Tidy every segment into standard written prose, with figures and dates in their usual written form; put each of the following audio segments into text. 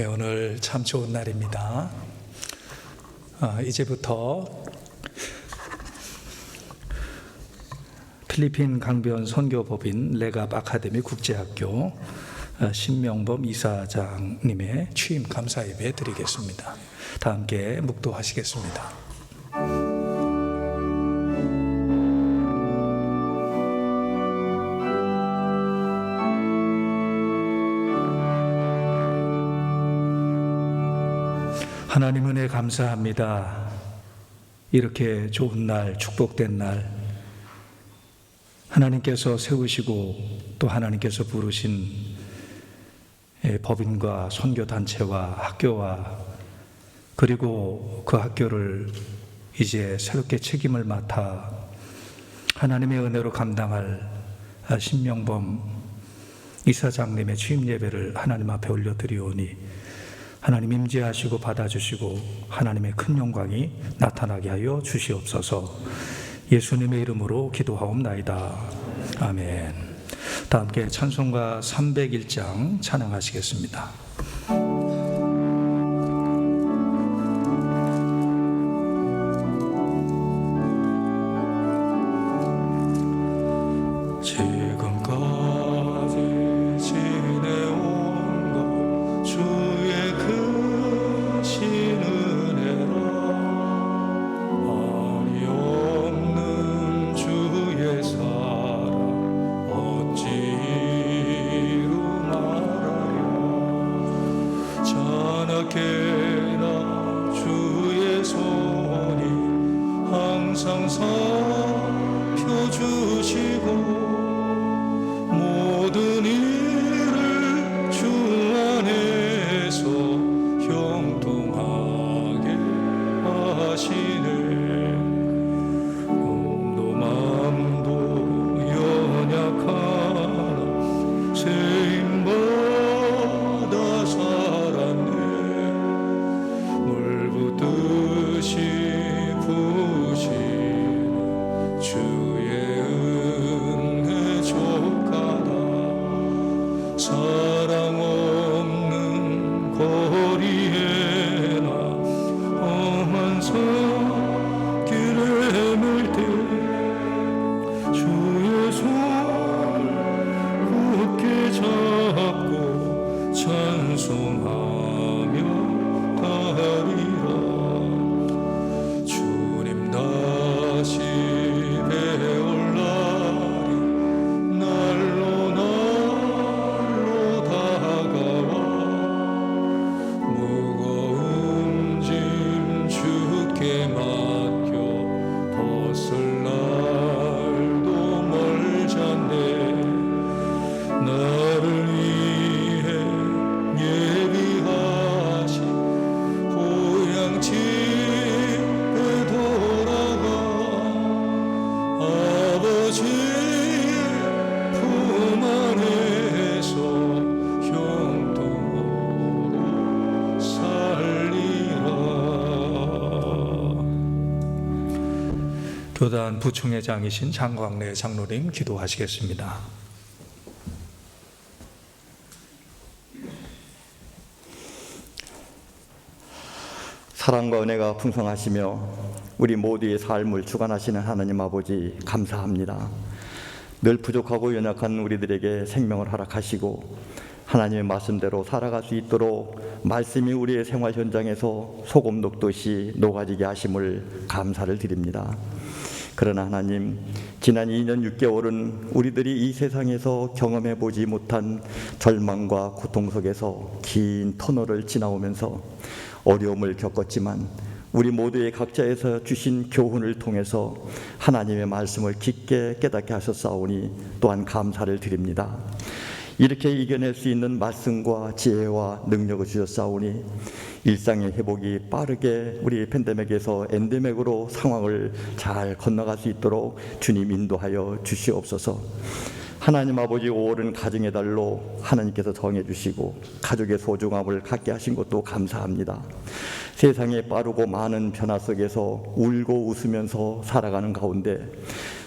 네, 오늘 참 좋은 날입니다. 이제부터 필리핀 강변 선교법인 레갑 아카데미 국제학교 신명범 이사장님의 취임 감사 예배 드리겠습니다. 다 함께 묵도하시겠습니다. 하나님 은혜 감사합니다. 이렇게 좋은 날, 축복된 날, 하나님께서 세우시고 또 하나님께서 부르신 법인과 선교단체와 학교와 그리고 그 학교를 이제 새롭게 책임을 맡아 하나님의 은혜로 감당할 신명범 이사장님의 취임 예배를 하나님 앞에 올려드리오니 하나님 임재하시고 받아주시고 하나님의 큰 영광이 나타나게 하여 주시옵소서. 예수님의 이름으로 기도하옵나이다. 아멘. 다 함께 찬송가 301장 찬양하시겠습니다. 교단 부총회장이신 장광래 장로님 기도하시겠습니다. 사랑과 은혜가 풍성하시며 우리 모두의 삶을 주관하시는 하나님 아버지 감사합니다. 늘 부족하고 연약한 우리들에게 생명을 허락하시고 하나님의 말씀대로 살아갈 수 있도록 말씀이 우리의 생활 현장에서 소금 녹듯이 녹아지게 하심을 감사를 드립니다. 그러나 하나님, 지난 2년 6개월은 우리들이 이 세상에서 경험해 보지 못한 절망과 고통 속에서 긴 터널을 지나오면서 어려움을 겪었지만 우리 모두의 각자에서 주신 교훈을 통해서 하나님의 말씀을 깊게 깨닫게 하셨사오니 또한 감사를 드립니다. 이렇게 이겨낼 수 있는 말씀과 지혜와 능력을 주셨사오니 일상의 회복이 빠르게 우리 팬데믹에서 엔데믹으로 상황을 잘 건너갈 수 있도록 주님 인도하여 주시옵소서. 하나님 아버지 5월은 가정의 달로 하나님께서 정해 주시고 가족의 소중함을 갖게 하신 것도 감사합니다. 세상의 빠르고 많은 변화 속에서 울고 웃으면서 살아가는 가운데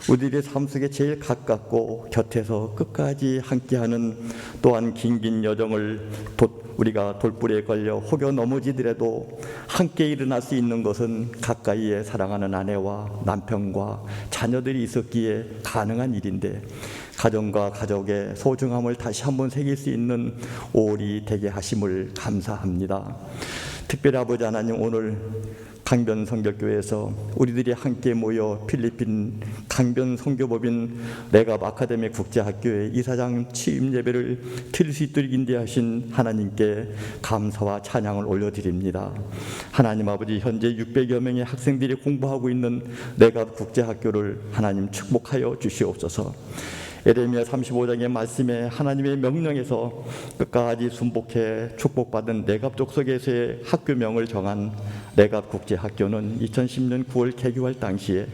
우리들의 삶 속에 제일 가깝고 곁에서 끝까지 함께하는 또한 긴긴 여정을 우리가 돌부리에 걸려 혹여 넘어지더라도 함께 일어날 수 있는 것은 가까이에 사랑하는 아내와 남편과 자녀들이 있었기에 가능한 일인데, 가정과 가족의 소중함을 다시 한번 새길 수 있는 5월이 되게 하심을 감사합니다. 특별히 아버지 하나님, 오늘 강변 선교교회에서 우리들이 함께 모여 필리핀 강변 선교법인 레갑 아카데미 국제학교의 이사장 취임 예배를 드릴 수 있도록 인도하신 하나님께 감사와 찬양을 올려드립니다. 하나님 아버지, 현재 600여 명의 학생들이 공부하고 있는 레갑 국제학교를 하나님 축복하여 주시옵소서. 에레미야 35장의 말씀에 하나님의 명령에서 끝까지 순복해 축복받은 레갑 족속에서의 학교명을 정한 레갑 국제학교는 2010년 9월 개교할 당시에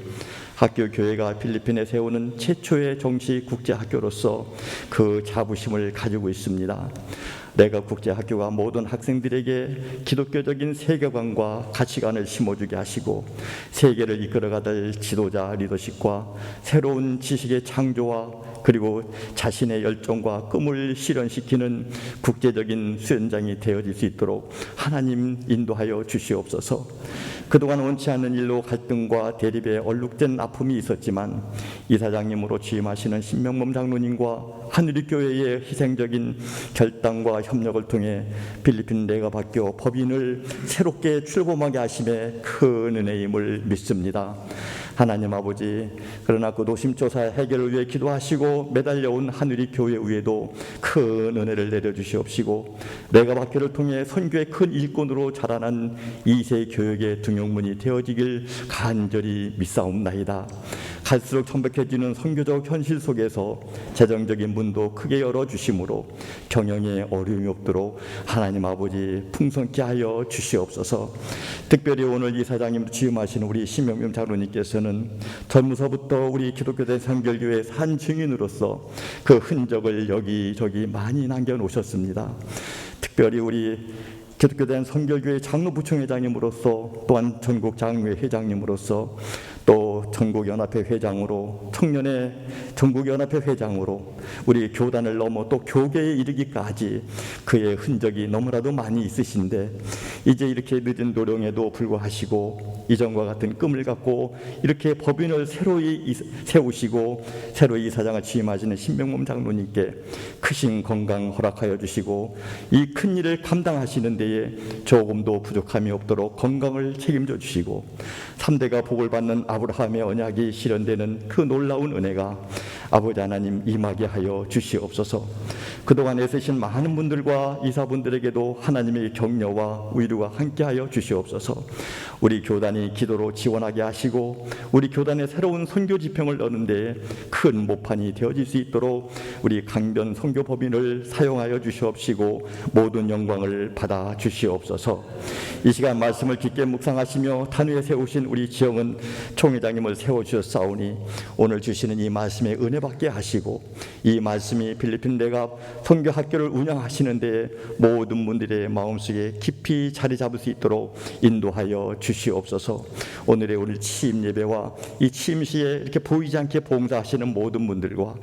학교 교회가 필리핀에 세우는 최초의 정식 국제학교로서 그 자부심을 가지고 있습니다. 레갑 국제학교가 모든 학생들에게 기독교적인 세계관과 가치관을 심어주게 하시고 세계를 이끌어가될 지도자 리더십과 새로운 지식의 창조와 그리고 자신의 열정과 꿈을 실현시키는 국제적인 수련장이 되어질 수 있도록 하나님 인도하여 주시옵소서. 그동안 원치 않는 일로 갈등과 대립에 얼룩된 아픔이 있었지만 이사장님으로 취임하시는 신명범 장로님과 하늘교회의 희생적인 결단과 협력을 통해 필리핀 레갑학교 법인을 새롭게 출범하게 하심에 큰 은혜임을 믿습니다. 하나님 아버지, 그러나 그 노심초사 해결을 위해 기도하시고 매달려온 하늘이 교회 위에도 큰 은혜를 내려주시옵시고 레갑학교를 통해 선교의 큰 일꾼으로 자라난 2세 교육의 등용문이 되어지길 간절히 믿사옵나이다. 갈수록 천박해지는 선교적 현실 속에서 재정적인 문도 크게 열어주심으로 경영에 어려움이 없도록 하나님 아버지 풍성케 하여 주시옵소서. 특별히 오늘 이사장님 취임하신 우리 신명민 장로님께서는 젊어서부터 우리 기독교된 선결교회의 산 증인으로서 그 흔적을 여기저기 많이 남겨놓으셨습니다. 특별히 우리 기독교된 선결교회 장로부총회장님으로서 또한 전국 장로회 회장님으로서 또 전국연합회 회장으로 청년의 전국연합회 회장으로 우리 교단을 넘어 또 교계에 이르기까지 그의 흔적이 너무나도 많이 있으신데 이제 이렇게 늦은 노령에도 불구하시고 이전과 같은 꿈을 갖고 이렇게 법인을 새로이 세우시고 새로이 이사장을 취임하시는 신명범 장로님께 크신 건강 허락하여 주시고 이 큰 일을 감당하시는 데에 조금도 부족함이 없도록 건강을 책임져 주시고 3대가 복을 받는 아브라함의 언약이 실현되는 그 놀라운 은혜가 아버지 하나님 임하게 하여 주시옵소서. 그동안 애쓰신 많은 분들과 이사분들에게도 하나님의 격려와 위로가 함께하여 주시옵소서. 우리 교단이 기도로 지원하게 하시고 우리 교단의 새로운 선교 지평을 넣는 데에 큰 모판이 되어질 수 있도록 우리 강변 선교법인을 사용하여 주시옵시고 모든 영광을 받아 주시옵소서. 이 시간 말씀을 깊게 묵상하시며 단위에 세우신 우리 지영은 총회장님을 세워주셨사오니 오늘 주시는 이 말씀에 은혜 받게 하시고 이 말씀이 필리핀 레갑 선교학교를 운영하시는 데 모든 분들의 마음속에 깊이 자리 잡을 수 있도록 인도하여 주시옵소서. 오늘의 우리 취임 예배와 이 취임 시에 이렇게 보이지 않게 봉사하시는 모든 분들과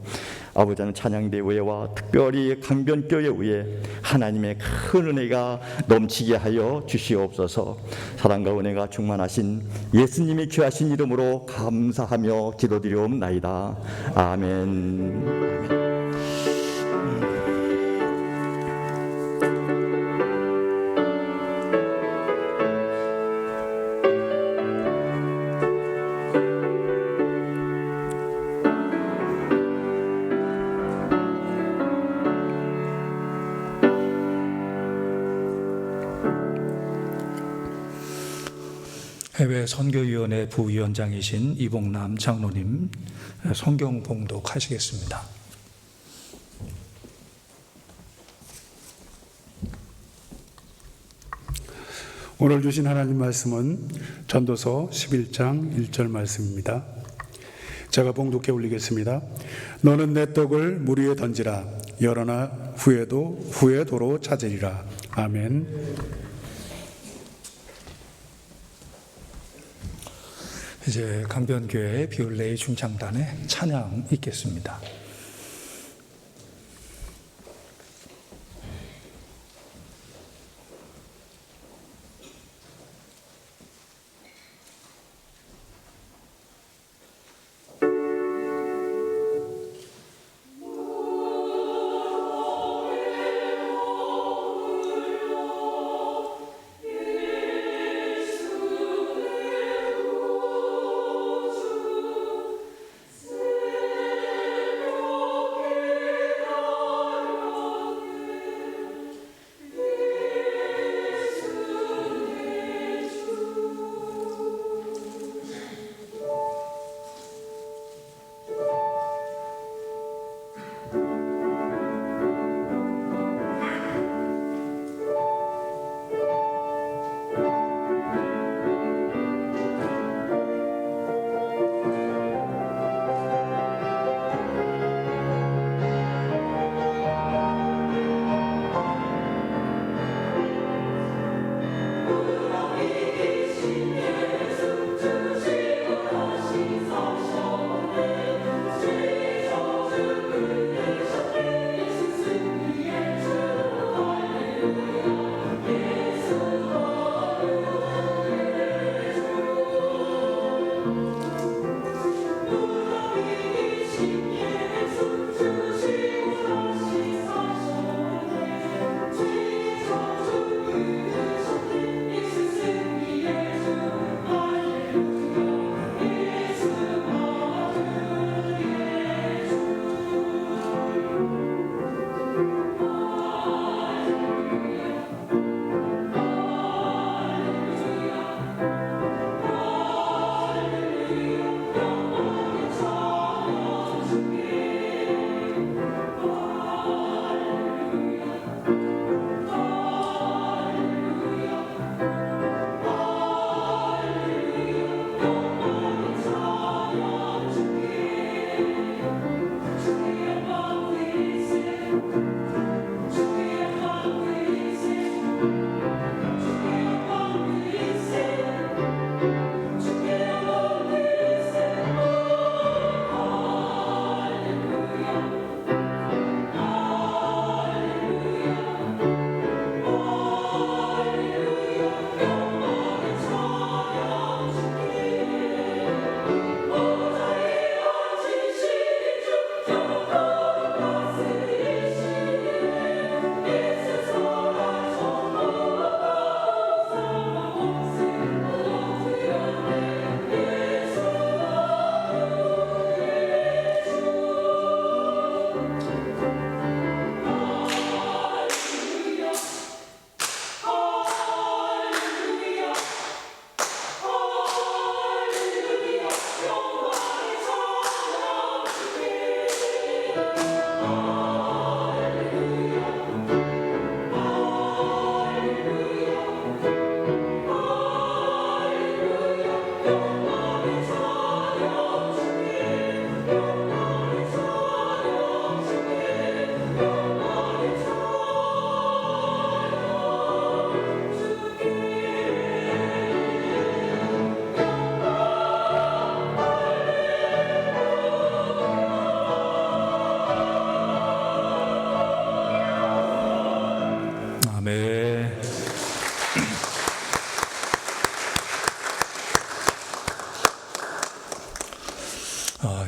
아버지 하나님 찬양대회와 특별히 강변교회 위에 하나님의 큰 은혜가 넘치게 하여 주시옵소서. 사랑과 은혜가 충만하신 예수님이 귀하신 이름으로 감사하며 기도드리옵나이다. 아멘. 해외 선교위원회 부위원장이신 이봉남 장로님 성경 봉독하시겠습니다. 오늘 주신 하나님 말씀은 전도서 11장 1절 말씀입니다. 제가 봉독해 올리겠습니다. 너는 내 떡을 물 위에 던지라. 열어나 후에도로 찾으리라. 아멘. 이제 강변교회 비올레이 중창단의 찬양 있겠습니다.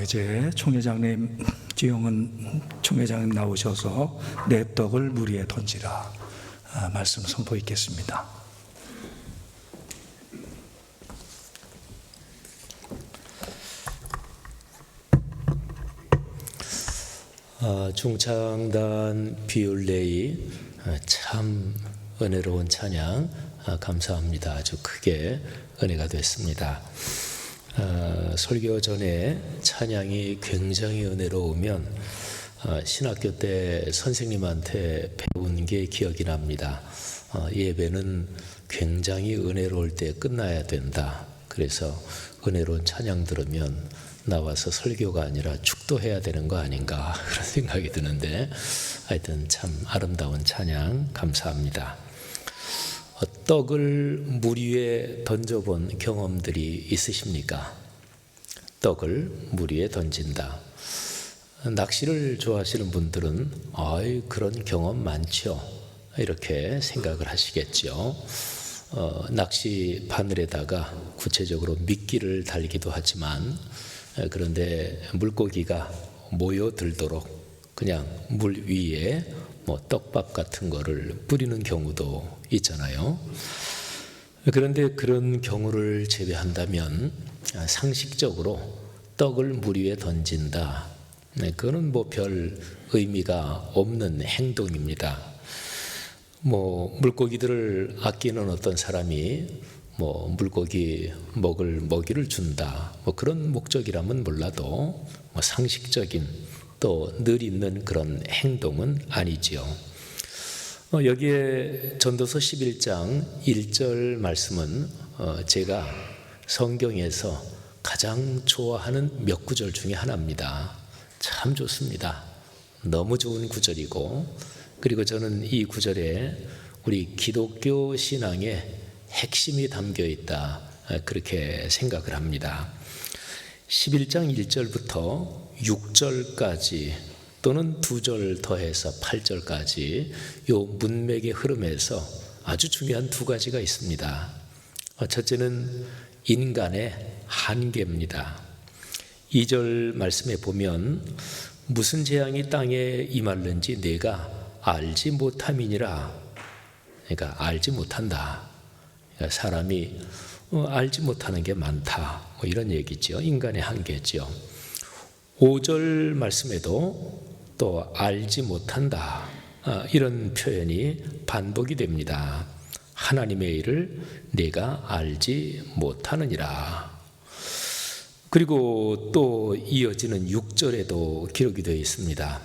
이제 총회장님, 지용은 총회장님 나오셔서 내 떡을 물 위에 던지라 말씀 선포 있겠습니다. 중창단 비율레이 참 은혜로운 찬양 감사합니다. 아주 크게 은혜가 됐습니다. 설교 전에 찬양이 굉장히 은혜로우면 신학교 때 선생님한테 배운 게 기억이 납니다. 예배는 굉장히 은혜로울 때 끝나야 된다. 그래서 은혜로운 찬양 들으면 나와서 설교가 아니라 축도해야 되는 거 아닌가 그런 생각이 드는데 하여튼 참 아름다운 찬양 감사합니다. 떡을 물 위에 던져본 경험들이 있으십니까? 떡을 물 위에 던진다. 낚시를 좋아하시는 분들은 그런 경험 많죠. 이렇게 생각을 하시겠죠. 낚시 바늘에다가 구체적으로 미끼를 달기도 하지만 그런데 물고기가 모여들도록 그냥 물 위에 떡밥 같은 거를 뿌리는 경우도 있잖아요. 그런데 그런 경우를 제외한다면 상식적으로 떡을 물 위에 던진다. 그거는 별 의미가 없는 행동입니다. 물고기들을 아끼는 어떤 사람이 물고기 먹을 먹이를 준다. 그런 목적이라면 몰라도 상식적인 또 늘 있는 그런 행동은 아니지요. 여기에 전도서 11장 1절 말씀은 제가 성경에서 가장 좋아하는 몇 구절 중에 하나입니다. 참 좋습니다. 너무 좋은 구절이고 그리고 저는 이 구절에 우리 기독교 신앙의 핵심이 담겨 있다 그렇게 생각을 합니다. 11장 1절부터 6절까지 또는 2절 더해서 8절까지 이 문맥의 흐름에서 아주 중요한 두 가지가 있습니다. 첫째는 인간의 한계입니다. 2절 말씀에 보면 무슨 재앙이 땅에 임할는지 내가 알지 못함이니라. 그러니까 알지 못한다. 그러니까 사람이 알지 못하는 게 많다. 이런 얘기죠. 인간의 한계죠. 5절 말씀에도 또 알지 못한다. 이런 표현이 반복이 됩니다. 하나님의 일을 내가 알지 못하느니라. 그리고 또 이어지는 6절에도 기록이 되어 있습니다.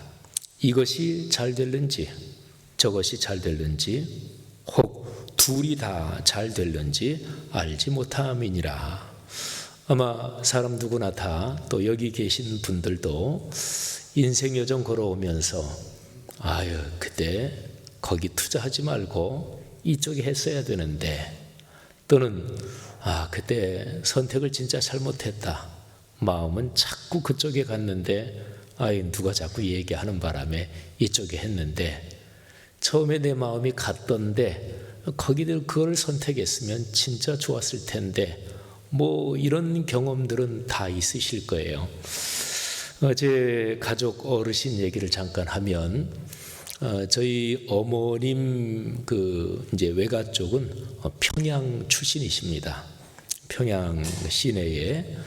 이것이 잘 될는지 저것이 잘 될는지 혹 둘이 다 잘 될는지 알지 못함이니라. 아마 사람 누구나 다 또 여기 계신 분들도 인생 여정 걸어오면서 그때 거기 투자하지 말고 이쪽에 했어야 되는데 또는 그때 선택을 진짜 잘못했다. 마음은 자꾸 그쪽에 갔는데 누가 자꾸 얘기하는 바람에 이쪽에 했는데 처음에 내 마음이 갔던데 거기들 그걸 선택했으면 진짜 좋았을 텐데 이런 경험들은 다 있으실 거예요. 제 가족 어르신 얘기를 잠깐 하면 저희 어머님 이제 외가 쪽은 평양 출신이십니다. 평양 시내에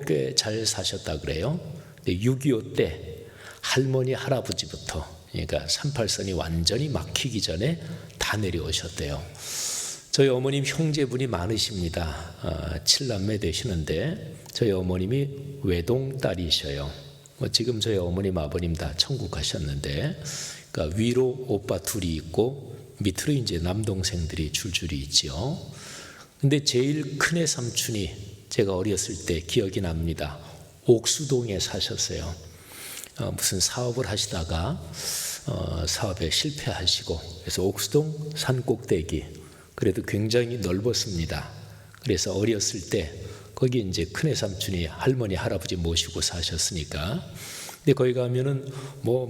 꽤 잘 사셨다 그래요. 6.25 때 할머니 할아버지부터 그러니까 38선이 완전히 막히기 전에 다 내려오셨대요. 저희 어머님 형제분이 많으십니다. 7남매 되시는데 저희 어머님이 외동딸이셔요. 지금 저희 어머님 아버님 다 천국 가셨는데 그러니까 위로 오빠 둘이 있고 밑으로 이제 남동생들이 줄줄이 있지요. 근데 제일 큰애 삼촌이 제가 어렸을 때 기억이 납니다. 옥수동에 사셨어요. 무슨 사업을 하시다가 사업에 실패하시고 그래서 옥수동 산꼭대기 그래도 굉장히 넓었습니다. 그래서 어렸을 때 거기 이제 큰애 삼촌이 할머니 할아버지 모시고 사셨으니까 근데 거기 가면은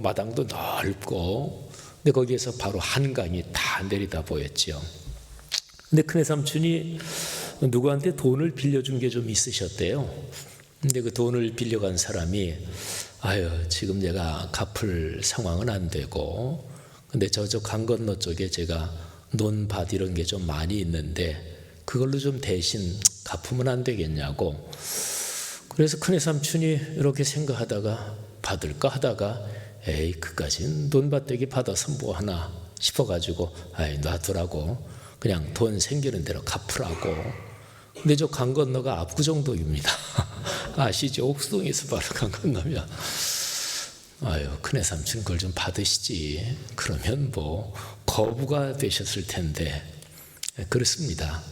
마당도 넓고 근데 거기에서 바로 한강이 다 내리다 보였죠. 근데 큰애 삼촌이 누구한테 돈을 빌려준 게 좀 있으셨대요. 근데 그 돈을 빌려간 사람이 아유 지금 내가 갚을 상황은 안 되고 근데 저쪽 강 건너 쪽에 제가 논밭 이런 게 좀 많이 있는데 그걸로 좀 대신 갚으면 안 되겠냐고. 그래서 큰애 삼촌이 이렇게 생각하다가 받을까 하다가 에이 그까진 논밭대기 받아서 뭐 하나 싶어가지고 아이 놔두라고 그냥 돈 생기는 대로 갚으라고. 근데 저 강 건너가 압구정동입니다. 아시죠? 옥수동에서 바로 강 건너면 아유 큰애 삼촌 그걸 좀 받으시지. 그러면 뭐 거부가 되셨을 텐데 그렇습니다.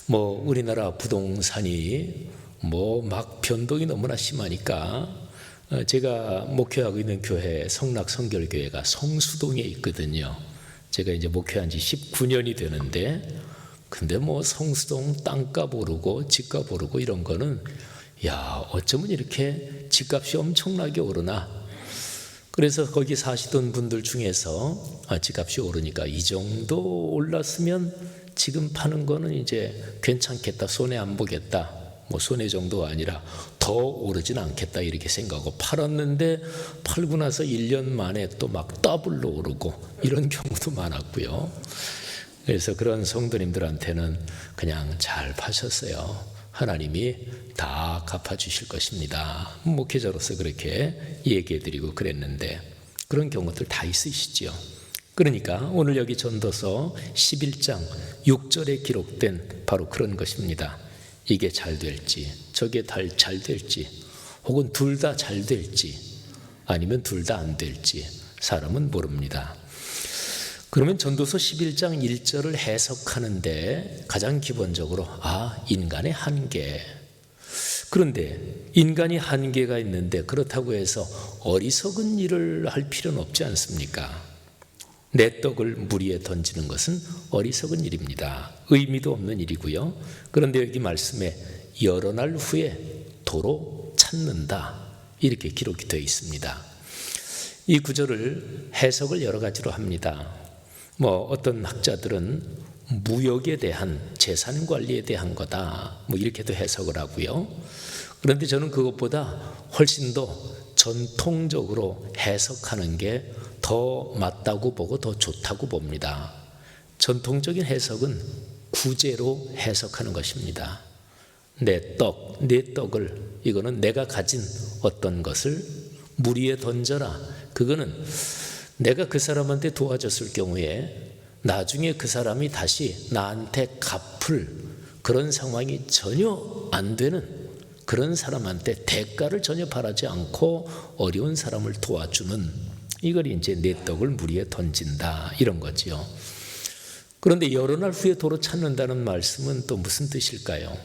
뭐 우리나라 부동산이 뭐 막 변동이 너무나 심하니까 제가 목회하고 있는 교회 성락성결교회가 성수동에 있거든요. 제가 이제 목회한 지 19년이 되는데 근데 뭐 성수동 땅값 오르고 집값 오르고 이런 거는 야 어쩌면 이렇게 집값이 엄청나게 오르나. 그래서 거기 사시던 분들 중에서 집값이 오르니까 이 정도 올랐으면 지금 파는 거는 이제 괜찮겠다, 손해 안 보겠다, 뭐 손해 정도가 아니라 더 오르진 않겠다 이렇게 생각하고 팔았는데 팔고 나서 1년 만에 또 막 더블로 오르고 이런 경우도 많았고요. 그래서 그런 성도님들한테는 그냥 잘 파셨어요. 하나님이 다 갚아주실 것입니다. 목회자로서 그렇게 얘기해드리고 그랬는데 그런 경우들 다 있으시죠. 그러니까 오늘 여기 전도서 11장 6절에 기록된 바로 그런 것입니다. 이게 잘 될지 저게 잘 될지 혹은 둘 다 잘 될지 아니면 둘 다 안 될지 사람은 모릅니다. 그러면 전도서 11장 1절을 해석하는데 가장 기본적으로 인간의 한계. 그런데 인간이 한계가 있는데 그렇다고 해서 어리석은 일을 할 필요는 없지 않습니까? 내 떡을 물 위에 던지는 것은 어리석은 일입니다. 의미도 없는 일이고요. 그런데 여기 말씀에 여러 날 후에 도로 찾는다 이렇게 기록이 되어 있습니다. 이 구절을 해석을 여러 가지로 합니다. 뭐 어떤 학자들은 무역에 대한 재산 관리에 대한 거다 뭐 이렇게도 해석을 하고요. 그런데 저는 그것보다 훨씬 더 전통적으로 해석하는 게 더 맞다고 보고 더 좋다고 봅니다. 전통적인 해석은 구제로 해석하는 것입니다. 내 떡을 이거는 내가 가진 어떤 것을 물 위에 던져라. 그거는 내가 그 사람한테 도와줬을 경우에 나중에 그 사람이 다시 나한테 갚을 그런 상황이 전혀 안 되는 그런 사람한테 대가를 전혀 바라지 않고 어려운 사람을 도와주는 이걸 이제 내 떡을 물 위에 던진다 이런 거지요. 그런데 여러 날 후에 도로 찾는다는 말씀은 또 무슨 뜻일까요?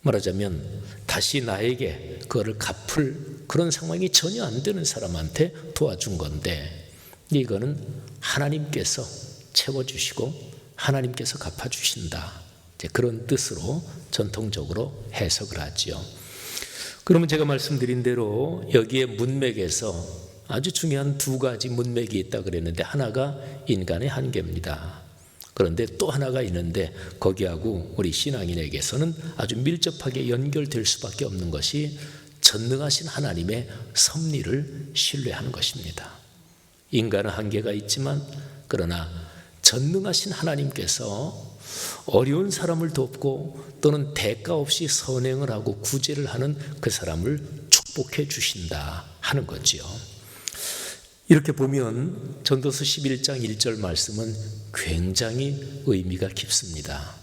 말하자면 다시 나에게 그거를 갚을 그런 상황이 전혀 안 되는 사람한테 도와준 건데 이거는 하나님께서 채워주시고 하나님께서 갚아주신다. 이제 그런 뜻으로 전통적으로 해석을 하지요. 그러면 제가 말씀드린 대로 여기에 문맥에서 아주 중요한 두 가지 문맥이 있다 그랬는데 하나가 인간의 한계입니다. 그런데 또 하나가 있는데 거기하고 우리 신앙인에게서는 아주 밀접하게 연결될 수밖에 없는 것이 전능하신 하나님의 섭리를 신뢰하는 것입니다. 인간은 한계가 있지만 그러나 전능하신 하나님께서 어려운 사람을 돕고 또는 대가 없이 선행을 하고 구제를 하는 그 사람을 축복해 주신다 하는 거지요. 이렇게 보면 전도서 11장 1절 말씀은 굉장히 의미가 깊습니다.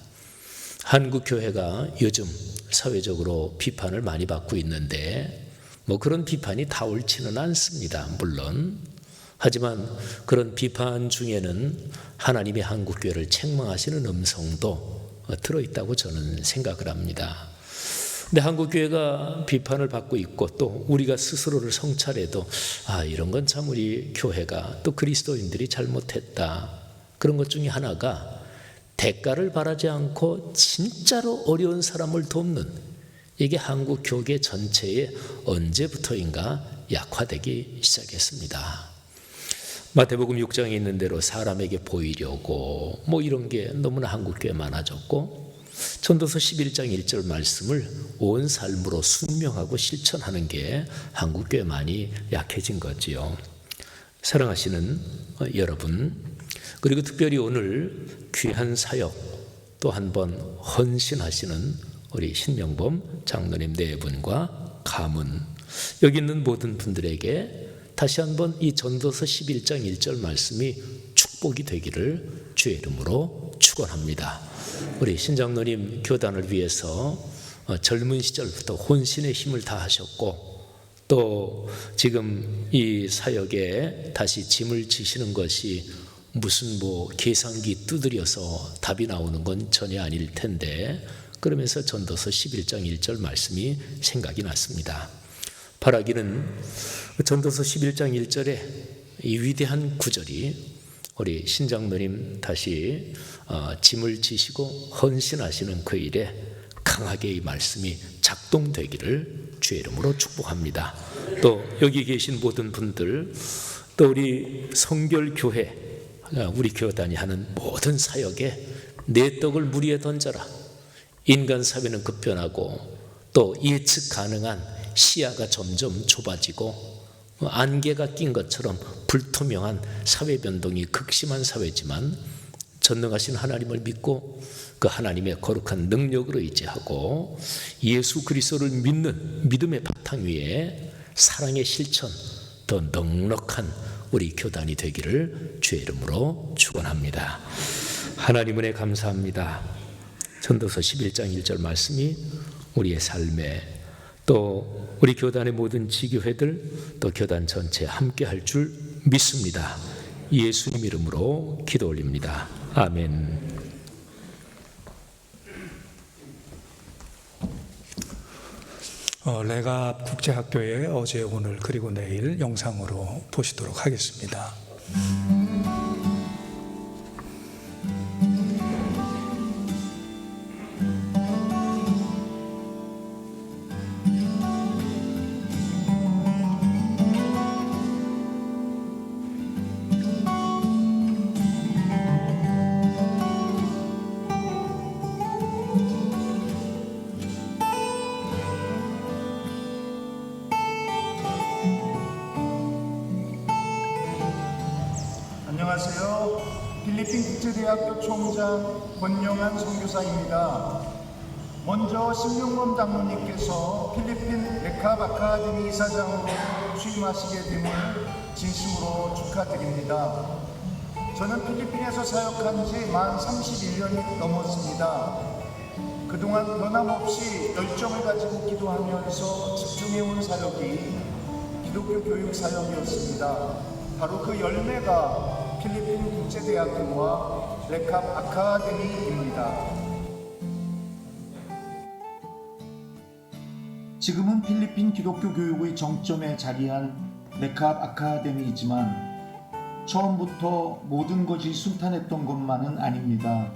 한국 교회가 요즘 사회적으로 비판을 많이 받고 있는데 뭐 그런 비판이 다 옳지는 않습니다. 물론 하지만 그런 비판 중에는 하나님의 한국 교회를 책망하시는 음성도 들어있다고 저는 생각을 합니다. 근데 한국 교회가 비판을 받고 있고 또 우리가 스스로를 성찰해도 이런 건 참 우리 교회가 또 그리스도인들이 잘못했다. 그런 것 중에 하나가 대가를 바라지 않고 진짜로 어려운 사람을 돕는 이게 한국 교계 전체에 언제부터인가 약화되기 시작했습니다. 마태복음 6장에 있는 대로 사람에게 보이려고 뭐 이런 게 너무나 한국 교회에 많아졌고 전도서 11장 1절 말씀을 온 삶으로 순명하고 실천하는 게 한국교회 많이 약해진 거지요. 사랑하시는 여러분, 그리고 특별히 오늘 귀한 사역 또 한 번 헌신하시는 우리 신명범 장로님 네 분과 가문, 여기 있는 모든 분들에게 다시 한번 이 전도서 11장 1절 말씀이 축복이 되기를 주의 이름으로 축원합니다. 우리 신장로님 교단을 위해서 젊은 시절부터 혼신의 힘을 다하셨고, 또 지금 이 사역에 다시 짐을 지시는 것이 무슨 계산기 두드려서 답이 나오는 건 전혀 아닐 텐데, 그러면서 전도서 11장 1절 말씀이 생각이 났습니다. 바라기는 전도서 11장 1절에 이 위대한 구절이 우리 신장로님 다시 짐을 지시고 헌신하시는 그 일에 강하게 이 말씀이 작동되기를 주의 이름으로 축복합니다. 또 여기 계신 모든 분들, 또 우리 성결교회, 우리 교단이 하는 모든 사역에 내 떡을 물 위에 던져라. 인간 사회는 급변하고 또 예측 가능한 시야가 점점 좁아지고 안개가 낀 것처럼 불투명한 사회 변동이 극심한 사회지만, 전능하신 하나님을 믿고 그 하나님의 거룩한 능력으로 의지하고 예수 그리스도를 믿는 믿음의 바탕 위에 사랑의 실천, 더 넉넉한 우리 교단이 되기를 주의 이름으로 축원합니다. 하나님 은혜 감사합니다. 전도서 11장 1절 말씀이 우리의 삶에, 또 우리 교단의 모든 지교회들, 또 교단 전체에 함께 할 줄 믿습니다. 예수님 이름으로 기도 올립니다. 아멘. 레갑 국제학교의 어제, 오늘, 그리고 내일 영상으로 보시도록 하겠습니다. 안녕하세요. 필리핀 국제대학교 총장 권영한 선교사입니다. 먼저 신명범 장로님께서 필리핀 레캅 아카데미 이사장으로 취임하시게 됨을 진심으로 축하드립니다. 저는 필리핀에서 사역한 지 만 31년이 넘었습니다. 그동안 변함없이 열정을 가지고 기도하면서 집중해온 사역이 기독교 교육 사역이었습니다. 바로 그 열매가 필리핀 국제대학교와 레캅 아카데미입니다. 지금은 필리핀 기독교 교육의 정점에 자리한 레캅 아카데미이지만 처음부터 모든 것이 순탄했던 것만은 아닙니다.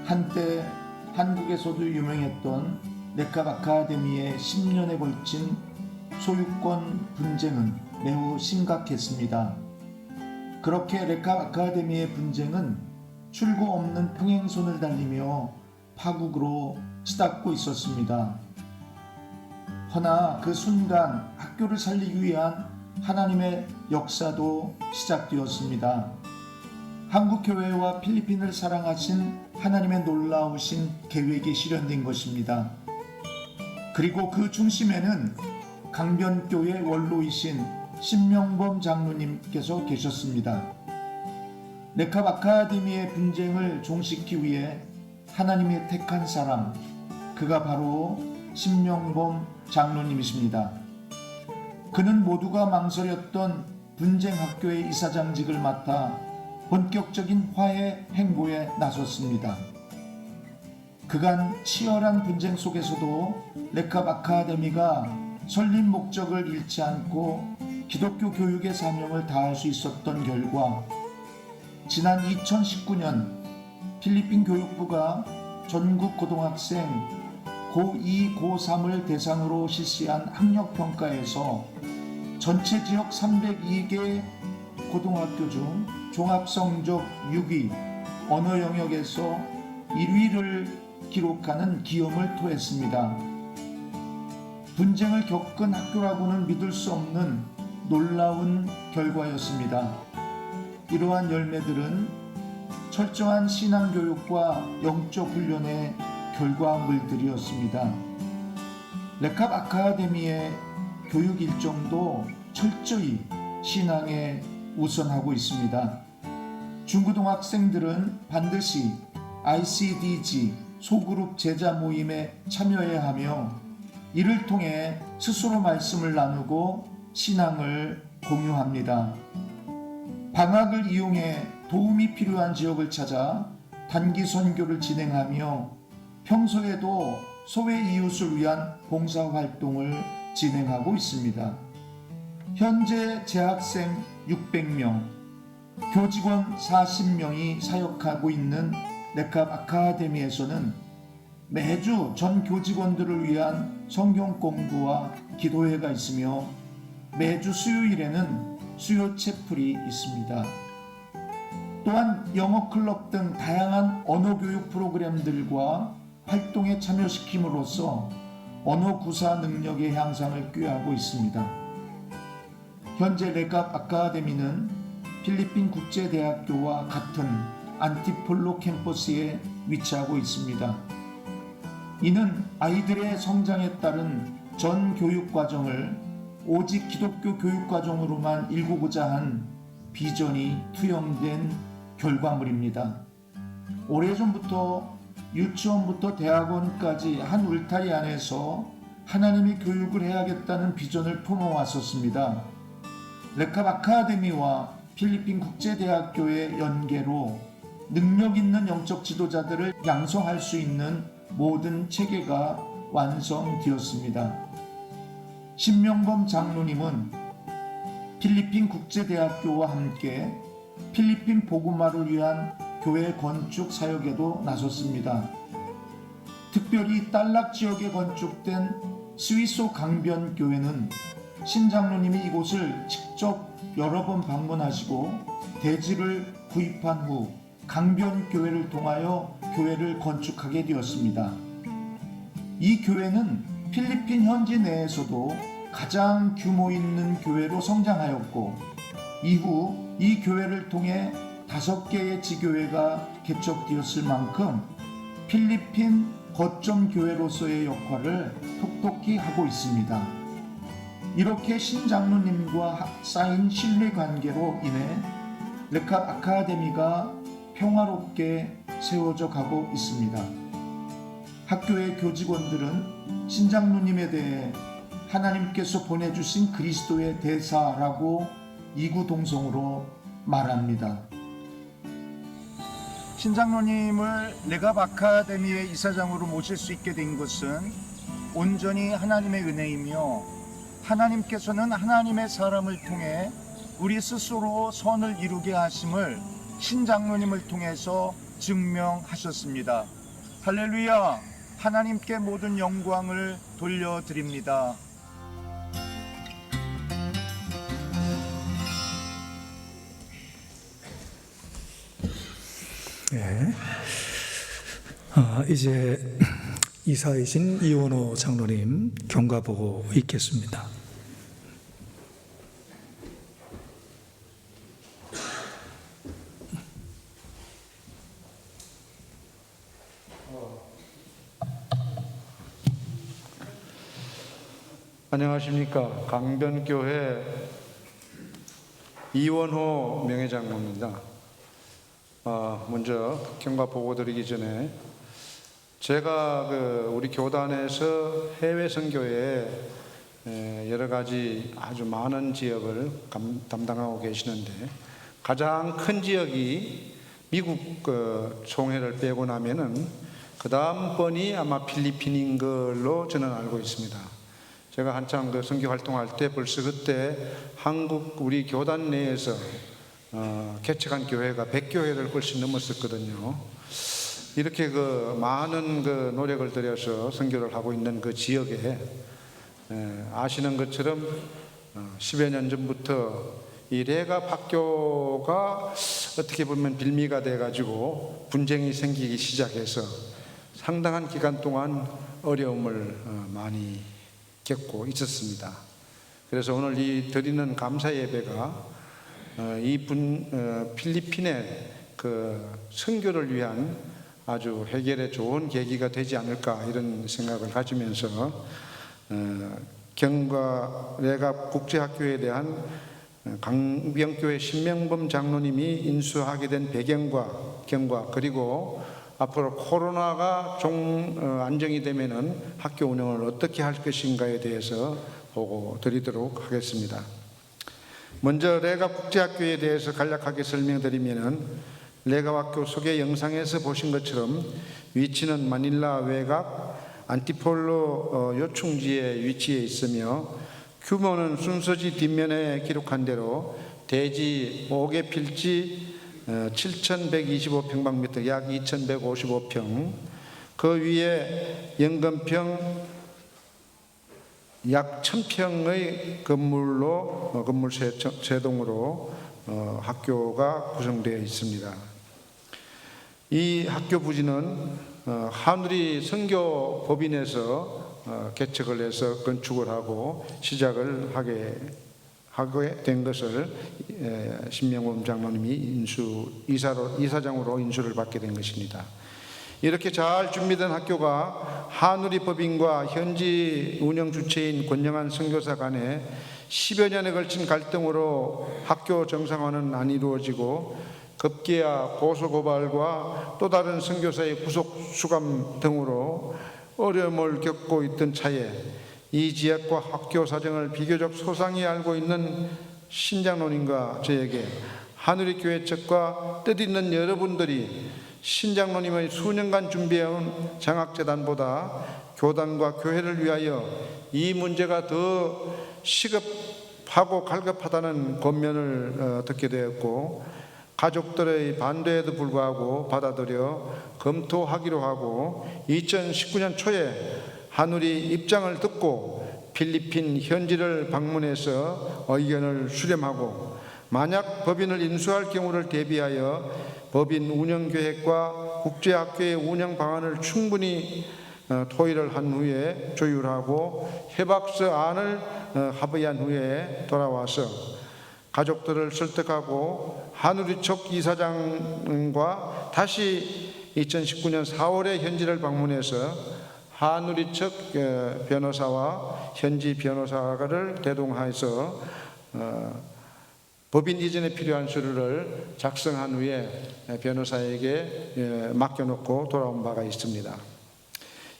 한때 한국에서도 유명했던 레캅 아카데미의 10년에 걸친 소유권 분쟁은 매우 심각했습니다. 그렇게 레캅 아카데미의 분쟁은 출구 없는 평행선을 달리며 파국으로 치닫고 있었습니다. 허나 그 순간 학교를 살리기 위한 하나님의 역사도 시작되었습니다. 한국교회와 필리핀을 사랑하신 하나님의 놀라우신 계획이 실현된 것입니다. 그리고 그 중심에는 강변교회 원로이신 신명범 장로님께서 계셨습니다. 레캅 아카데미의 분쟁을 종식하기 위해 하나님이 택한 사람, 그가 바로 신명범 장로님이십니다. 그는 모두가 망설였던 분쟁학교의 이사장직을 맡아 본격적인 화해 행보에 나섰습니다. 그간 치열한 분쟁 속에서도 레캅 아카데미가 설립 목적을 잃지 않고 기독교 교육의 사명을 다할 수 있었던 결과, 지난 2019년 필리핀 교육부가 전국 고등학생 고2, 고3을 대상으로 실시한 학력평가에서 전체 지역 302개 고등학교 중 종합성적 6위, 언어 영역에서 1위를 기록하는 기염을 토했습니다. 분쟁을 겪은 학교라고는 믿을 수 없는 놀라운 결과였습니다. 이러한 열매들은 철저한 신앙교육과 영적 훈련의 결과물들이었습니다. 레캅 아카데미의 교육 일정도 철저히 신앙에 우선하고 있습니다. 중고등학생들은 반드시 ICDG 소그룹 제자 모임에 참여해야 하며 이를 통해 스스로 말씀을 나누고 신앙을 공유합니다. 방학을 이용해 도움이 필요한 지역을 찾아 단기 선교를 진행하며 평소에도 소외 이웃을 위한 봉사활동을 진행하고 있습니다. 현재 재학생 600명, 교직원 40명이 사역하고 있는 레캅 아카데미에서는 매주 전 교직원들을 위한 성경 공부와 기도회가 있으며 매주 수요일에는 수요 채플이 있습니다. 또한 영어 클럽 등 다양한 언어 교육 프로그램들과 활동에 참여시킴으로써 언어 구사 능력의 향상을 꾀하고 있습니다. 현재 레캅 아카데미는 필리핀 국제대학교와 같은 안티폴로 캠퍼스에 위치하고 있습니다. 이는 아이들의 성장에 따른 전 교육 과정을 오직 기독교 교육 과정으로만 일구고자 한 비전이 투영된 결과물입니다. 오래전부터 유치원부터 대학원까지 한 울타리 안에서 하나님의 교육을 해야겠다는 비전을 품어왔었습니다. 레캅 아카데미와 필리핀 국제대학교의 연계로 능력 있는 영적 지도자들을 양성할 수 있는 모든 체계가 완성되었습니다. 신명범 장로님은 필리핀 국제대학교와 함께 필리핀 복음화를 위한 교회 건축 사역에도 나섰습니다. 특별히 딸락 지역에 건축된 스위소 강변 교회는 신장로님이 이곳을 직접 여러 번 방문하시고 대지를 구입한 후 강변 교회를 통하여 교회를 건축하게 되었습니다. 이 교회는 필리핀 현지 내에서도 가장 규모 있는 교회로 성장하였고 이후 이 교회를 통해 5개의 지교회가 개척되었을 만큼 필리핀 거점 교회로서의 역할을 톡톡히 하고 있습니다. 이렇게 신장로님과 쌓인 신뢰관계로 인해 레캅 아카데미가 평화롭게 세워져 가고 있습니다. 학교의 교직원들은 신장로님에 대해 하나님께서 보내주신 그리스도의 대사라고 이구동성으로 말합니다. 신장로님을 레캅 아카데미의 이사장으로 모실 수 있게 된 것은 온전히 하나님의 은혜이며 하나님께서는 하나님의 사람을 통해 우리 스스로 선을 이루게 하심을 신장로님을 통해서 증명하셨습니다. 할렐루야! 하나님께 모든 영광을 돌려드립니다. 네. 이제 이사이신 이원호 장로님 경과 보고 있겠습니다. 안녕하십니까. 강변교회 이원호 명예장로입니다. 먼저 경과 보고 드리기 전에 제가 우리 교단에서 해외 선교에 여러 가지 아주 많은 지역을 담당하고 계시는데 가장 큰 지역이 미국 총회를 빼고 나면은 그 다음 번이 아마 필리핀인 걸로 저는 알고 있습니다. 제가 한창 선교 활동할 때 벌써 그때 한국 우리 교단 내에서 개척한 교회가 100교회를 훨씬 넘었었거든요. 이렇게 많은 노력을 들여서 선교를 하고 있는 그 지역에 아시는 것처럼 10여 년 전부터 이 레캅 학교가 어떻게 보면 빌미가 돼가지고 분쟁이 생기기 시작해서 상당한 기간 동안 어려움을 많이 겪고 있었습니다. 그래서 오늘 이 드리는 감사 예배가 필리핀의 그 선교를 위한 아주 해결에 좋은 계기가 되지 않을까 이런 생각을 가지면서 경과 레갑 국제학교에 대한 강병교회 신명범 장로님이 인수하게 된 배경과 경과, 그리고 앞으로 코로나가 안정이 되면은 학교 운영을 어떻게 할 것인가에 대해서 보고 드리도록 하겠습니다. 먼저 레갑 국제학교에 대해서 간략하게 설명드리면은 레갑 학교 소개 영상에서 보신 것처럼 위치는 마닐라 외곽 안티폴로 요충지에 위치해 있으며 규모는 순서지 뒷면에 기록한 대로 대지 5개 필지 7,125평방미터 약 2,155평, 그 위에 연건평 약 1,000평의 건물 세 동으로 학교가 구성되어 있습니다. 이 학교 부지는 한우리 선교법인에서 개척을 해서 건축을 하고 시작을 하게 된 것을 신명범 장로님이 이사장으로 인수를 받게 된 것입니다. 이렇게 잘 준비된 학교가 한우리 법인과 현지 운영 주체인 권영한 선교사 간에 10여 년에 걸친 갈등으로 학교 정상화는 안 이루어지고 급기야 고소고발과 또 다른 선교사의 구속 수감 등으로 어려움을 겪고 있던 차에 이 지역과 학교 사정을 비교적 소상히 알고 있는 신장로님과 저에게 한우리 교회 측과 뜻있는 여러분들이 신장로님의 수년간 준비해온 장학재단보다 교단과 교회를 위하여 이 문제가 더 시급하고 갈급하다는 권면을 듣게 되었고, 가족들의 반대에도 불구하고 받아들여 검토하기로 하고 2019년 초에 한우리 입장을 듣고 필리핀 현지를 방문해서 의견을 수렴하고, 만약 법인을 인수할 경우를 대비하여 법인 운영 계획과 국제학교의 운영 방안을 충분히 토의를 한 후에 조율하고 협약서 안을 합의한 후에 돌아와서 가족들을 설득하고 한우리 쪽 이사장과 다시 2019년 4월에 현지를 방문해서 한우리 측 변호사와 현지 변호사를 대동해서 법인 이전에 필요한 서류를 작성한 후에 변호사에게 맡겨놓고 돌아온 바가 있습니다.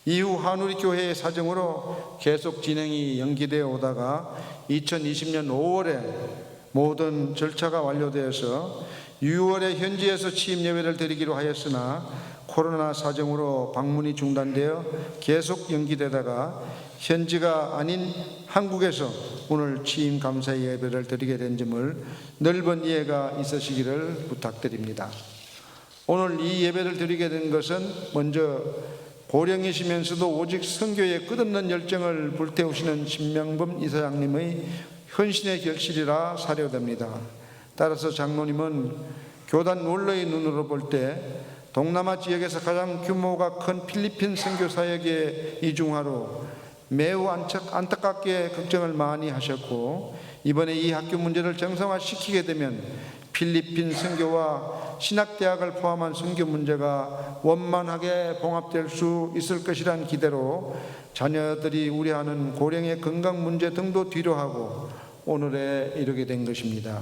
이후 한우리 교회의 사정으로 계속 진행이 연기되어 오다가 2020년 5월에 모든 절차가 완료되어서 6월에 현지에서 취임 예배를 드리기로 하였으나 코로나 사정으로 방문이 중단되어 계속 연기되다가 현지가 아닌 한국에서 오늘 취임 감사 예배를 드리게 된 점을 넓은 이해가 있으시기를 부탁드립니다. 오늘 이 예배를 드리게 된 것은 먼저 고령이시면서도 오직 선교에 끝없는 열정을 불태우시는 신명범 이사장님의 헌신의 결실이라 사료됩니다. 따라서 장로님은 교단 롤러의 눈으로 볼 때 동남아 지역에서 가장 규모가 큰 필리핀 선교 사역의 이중하로 매우 안타깝게 걱정을 많이 하셨고, 이번에 이 학교 문제를 정상화시키게 되면 필리핀 선교와 신학대학을 포함한 선교 문제가 원만하게 봉합될 수 있을 것이란 기대로 자녀들이 우려하는 고령의 건강 문제 등도 뒤로하고 오늘에 이르게 된 것입니다.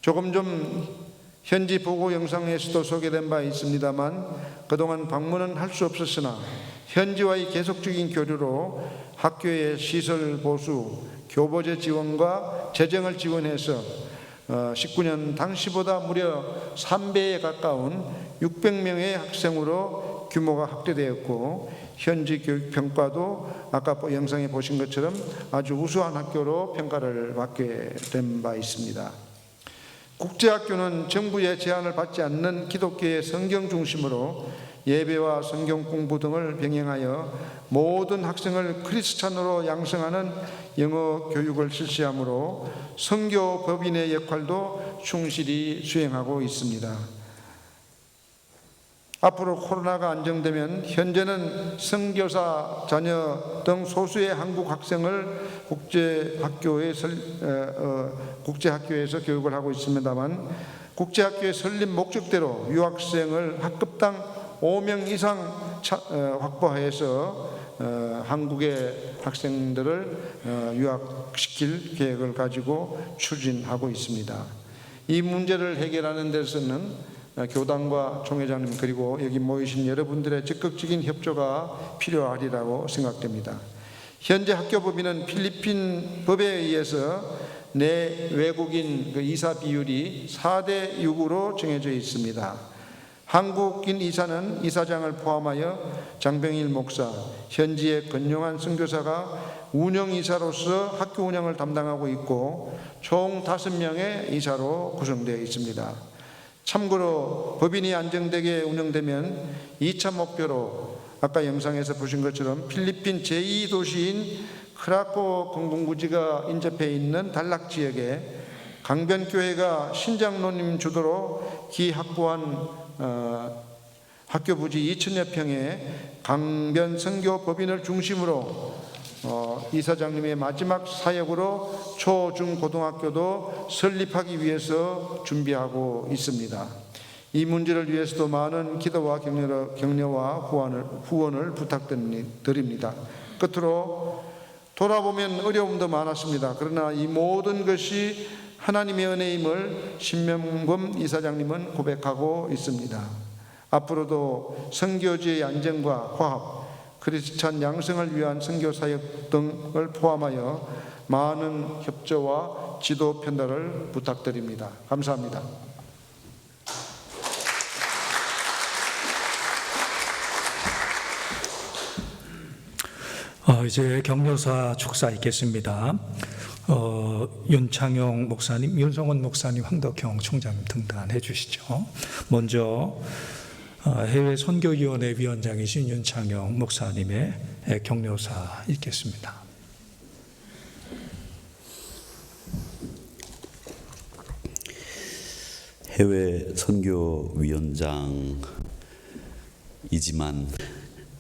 조금 좀 현지 보고 영상에서도 소개된 바 있습니다만 그동안 방문은 할 수 없었으나 현지와의 계속적인 교류로 학교의 시설 보수, 교보제 지원과 재정을 지원해서 19년 당시보다 무려 3배에 가까운 600명의 학생으로 규모가 확대되었고, 현지 교육 평가도 아까 영상에 보신 것처럼 아주 우수한 학교로 평가를 받게 된 바 있습니다. 국제학교는 정부의 제한을 받지 않는 기독교의 성경 중심으로 예배와 성경 공부 등을 병행하여 모든 학생을 크리스찬으로 양성하는 영어 교육을 실시하므로 선교 법인의 역할도 충실히 수행하고 있습니다. 앞으로 코로나가 안정되면 현재는 선교사 자녀 등 소수의 한국 학생을 국제학교에서 교육을 하고 있습니다만, 국제학교의 설립 목적대로 유학생을 학급당 5명 이상 확보해서 한국의 학생들을 유학시킬 계획을 가지고 추진하고 있습니다. 이 문제를 해결하는 데서는 교단과 총회장님 그리고 여기 모이신 여러분들의 적극적인 협조가 필요하리라고 생각됩니다. 현재 학교법인은 필리핀 법에 의해서 내 외국인 이사 비율이 4대 6으로 정해져 있습니다. 한국인 이사는 이사장을 포함하여 장병일 목사, 현지의 건용한 선교사가 운영이사로서 학교 운영을 담당하고 있고 총 5명의 이사로 구성되어 있습니다. 참고로 법인이 안정되게 운영되면 2차 목표로 아까 영상에서 보신 것처럼 필리핀 제2도시인 크라코 공군부지가 인접해 있는 단락지역에 강변교회가 신장로님 주도로 기확보한 학교 부지 2,000여 평에 강변 선교 법인을 중심으로 이사장님의 마지막 사역으로 초, 중, 고등학교도 설립하기 위해서 준비하고 있습니다. 이 문제를 위해서도 많은 기도와 격려와 후원을 부탁드립니다. 끝으로 돌아보면 어려움도 많았습니다. 그러나 이 모든 것이 하나님의 은혜임을 신명범 이사장님은 고백하고 있습니다. 앞으로도 선교지의 안정과 화합, 크리스찬 양성을 위한 선교 사역 등을 포함하여 많은 협조와 지도 편달을 부탁드립니다. 감사합니다. 이제 격려사 축사 있겠습니다. 윤창용 목사님, 윤성원 목사님, 황덕형 총장님 등단해 주시죠. 먼저 해외 선교위원회 위원장이신 윤창용 목사님의 격려사 읽겠습니다. 해외 선교위원장이지만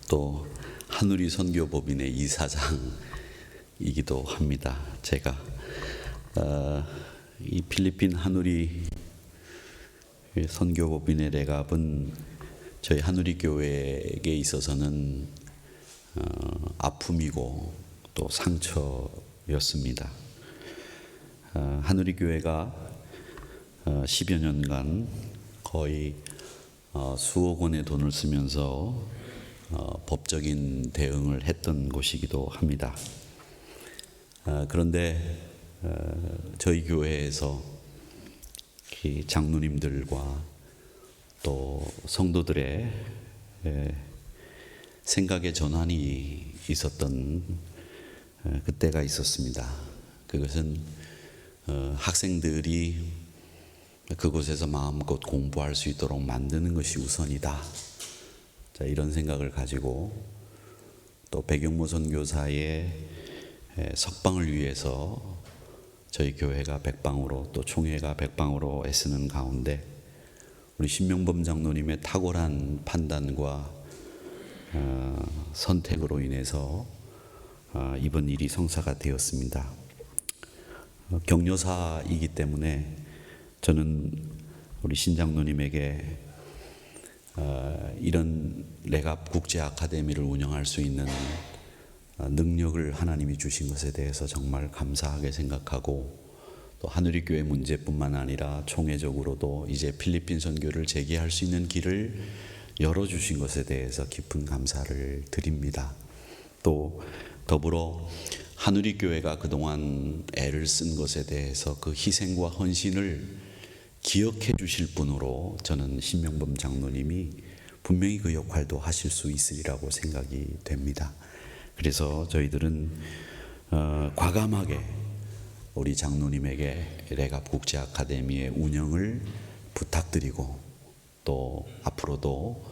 또 한우리 선교법인의 이사장이기도 합니다. 제가 이 필리핀 한우리 선교법인의 레갑은 저희 한우리 교회에게 있어서는 아픔이고 또 상처였습니다. 한우리 교회가 10여 년간 거의 수억 원의 돈을 쓰면서 법적인 대응을 했던 곳이기도 합니다. 그런데 저희 교회에서 장로님들과 또 성도들의 생각의 전환이 있었던 그때가 있었습니다. 그것은 학생들이 그곳에서 마음껏 공부할 수 있도록 만드는 것이 우선이다. 자, 이런 생각을 가지고 또 백용모 선교사의 석방을 위해서 저희 교회가 백방으로 또 총회가 백방으로 애쓰는 가운데 우리 신명범 장로님의 탁월한 판단과 선택으로 인해서 이번 일이 성사가 되었습니다. 격려사이기 때문에 저는 우리 신 장로님에게 이런 레갑 국제 아카데미를 운영할 수 있는 능력을 하나님이 주신 것에 대해서 정말 감사하게 생각하고 또 한우리 교회 문제뿐만 아니라 총회적으로도 이제 필리핀 선교를 재개할 수 있는 길을 열어주신 것에 대해서 깊은 감사를 드립니다. 또 더불어 한우리 교회가 그동안 애를 쓴 것에 대해서 그 희생과 헌신을 기억해 주실 분으로 저는 신명범 장로님이 분명히 그 역할도 하실 수 있으리라고 생각이 됩니다. 그래서 저희들은 과감하게 우리 장로님에게 레갑 국제 아카데미의 운영을 부탁드리고 또 앞으로도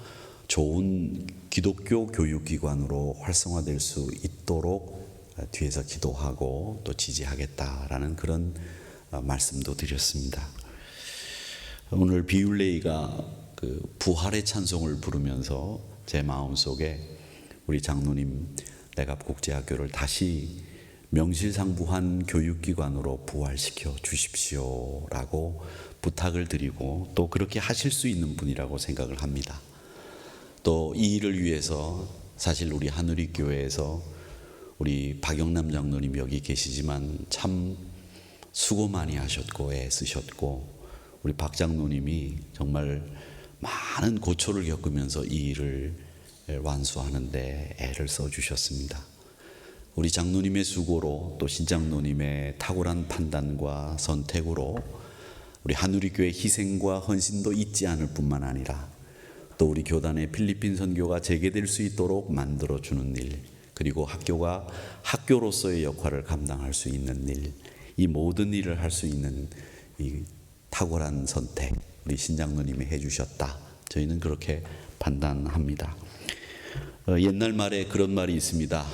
좋은 기독교 교육기관으로 활성화될 수 있도록 뒤에서 기도하고 또 지지하겠다라는 그런 말씀도 드렸습니다. 오늘 비율레이가 그 부활의 찬송을 부르면서 제 마음속에 우리 장로님 내갑국제학교를 다시 명실상부한 교육기관으로 부활시켜 주십시오라고 부탁을 드리고 또 그렇게 하실 수 있는 분이라고 생각을 합니다. 또 이 일을 위해서 사실 우리 하누리교회에서 우리 박영남 장로님 여기 계시지만 참 수고 많이 하셨고 애쓰셨고 우리 박 장로님이 정말 많은 고초를 겪으면서 이 일을 완수하는데 애를 써주셨습니다. 우리 장로님의 수고로 또 신장로님의 탁월한 판단과 선택으로 우리 하누리교회 희생과 헌신도 잊지 않을 뿐만 아니라 또 우리 교단의 필리핀 선교가 재개될 수 있도록 만들어주는 일, 그리고 학교가 학교로서의 역할을 감당할 수 있는 일, 이 모든 일을 할 수 있는 이 탁월한 선택 우리 신장로님이 해주셨다. 저희는 그렇게 판단합니다. 옛날 말에 그런 말이 있습니다.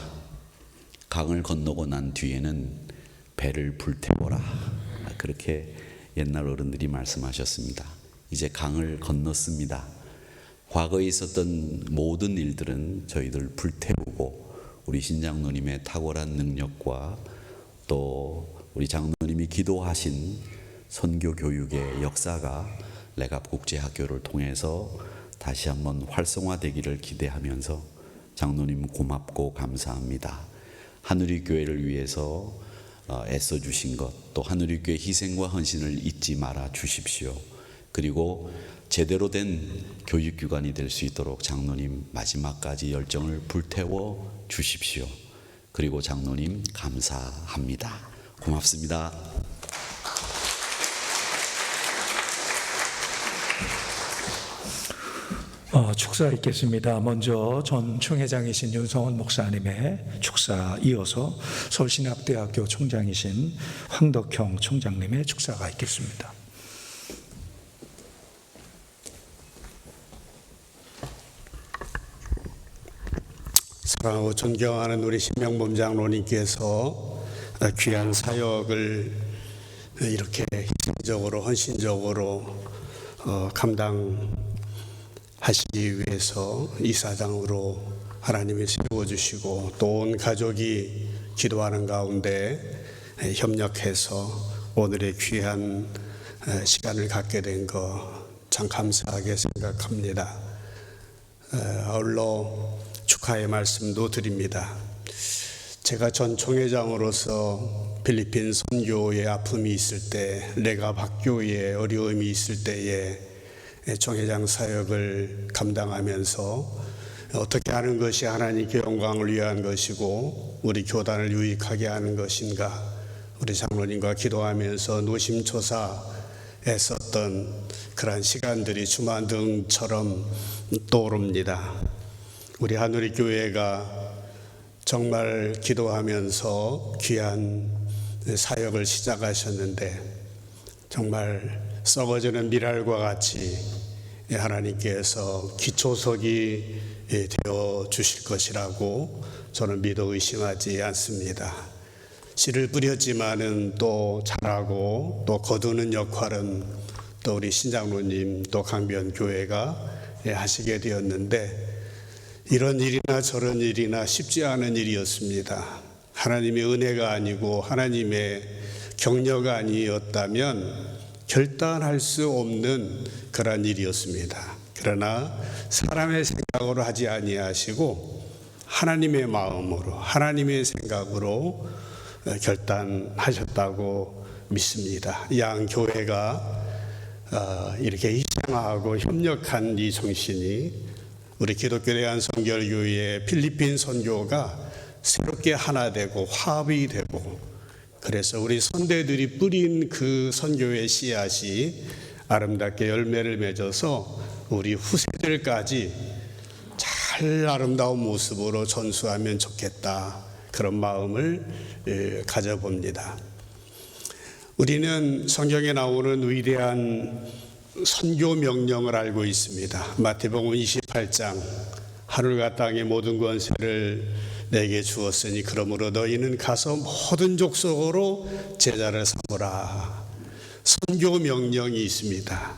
강을 건너고 난 뒤에는 배를 불태워라. 그렇게 옛날 어른들이 말씀하셨습니다. 이제 강을 건넜습니다. 과거에 있었던 모든 일들은 저희들 불태우고 우리 신장로님의 탁월한 능력과 또 우리 장로님이 기도하신 선교 교육의 역사가 레갑국제학교를 통해서 다시 한번 활성화되기를 기대하면서 장로님 고맙고 감사합니다. 하누리교회를 위해서 애써주신 것, 또 하누리교회 희생과 헌신을 잊지 말아 주십시오. 그리고 제대로 된 교육기관이 될 수 있도록 장로님 마지막까지 열정을 불태워 주십시오. 그리고 장로님 감사합니다. 고맙습니다. 축사 있겠습니다. 먼저 전 총회장이신 윤성원 목사님의 축사 이어서 서울신학대학교 총장이신 황덕형 총장님의 축사가 있겠습니다. 사랑하고 존경하는 우리 신명범 장로님께서 귀한 사역을 이렇게 희생적으로 헌신적으로 감당하시기 위해서 이사장으로 하나님이 세워주시고 또 온 가족이 기도하는 가운데 협력해서 오늘의 귀한 시간을 갖게 된 거 참 감사하게 생각합니다. 아울러 축하의 말씀도 드립니다. 제가 전 총회장으로서 필리핀 선교의 아픔이 있을 때, 레갑학교에 어려움이 있을 때에 총회장 사역을 감당하면서 어떻게 하는 것이 하나님께 영광을 위한 것이고 우리 교단을 유익하게 하는 것인가, 우리 장로님과 기도하면서 노심초사했었던 그러한 시간들이 주만등처럼 떠오릅니다. 우리 하누리교회가 정말 기도하면서 귀한 사역을 시작하셨는데 정말 썩어지는 밀알과 같이 하나님께서 기초석이 되어 주실 것이라고 저는 믿어 의심하지 않습니다. 씨를 뿌렸지만은 또 자라고 또 거두는 역할은 또 우리 신장로님 또 강변교회가 하시게 되었는데 이런 일이나 저런 일이나 쉽지 않은 일이었습니다. 하나님의 은혜가 아니고 하나님의 격려가 아니었다면 결단할 수 없는 그런 일이었습니다. 그러나 사람의 생각으로 하지 아니하시고 하나님의 마음으로 하나님의 생각으로 결단하셨다고 믿습니다. 양 교회가 이렇게 희생하고 협력한 이 정신이 우리 기독교 대한선결교회의 필리핀 선교가 새롭게 하나 되고 화합이 되고 그래서 우리 선대들이 뿌린 그 선교의 씨앗이 아름답게 열매를 맺어서 우리 후세들까지 잘 아름다운 모습으로 전수하면 좋겠다, 그런 마음을 가져봅니다. 우리는 성경에 나오는 위대한 선교 명령을 알고 있습니다. 마태복음 28장 하늘과 땅의 모든 권세를 내게 주었으니 그러므로 너희는 가서 모든 족속으로 제자를 삼으라. 선교 명령이 있습니다.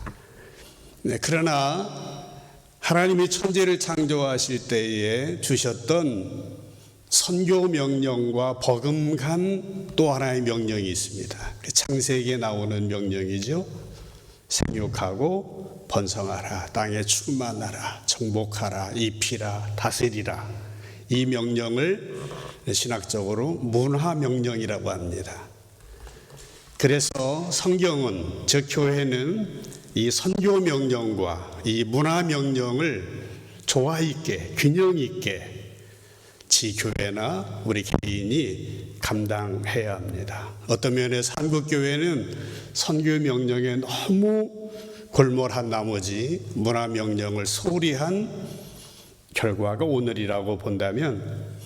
네, 그러나 하나님이 천지를 창조하실 때에 주셨던 선교 명령과 버금간 또 하나의 명령이 있습니다. 창세기에 나오는 명령이죠. 생육하고 번성하라, 땅에 충만하라, 정복하라, 입히라, 다스리라. 이 명령을 신학적으로 문화 명령이라고 합니다. 그래서 성경은, 즉 교회는 이 선교 명령과 이 문화 명령을 조화 있게, 균형 있게 지 교회나 우리 개인이 감당해야 합니다. 어떤 면에서 한국 교회는 선교 명령에 너무 골몰한 나머지 문화 명령을 소홀히 한 결과가 오늘이라고 본다면,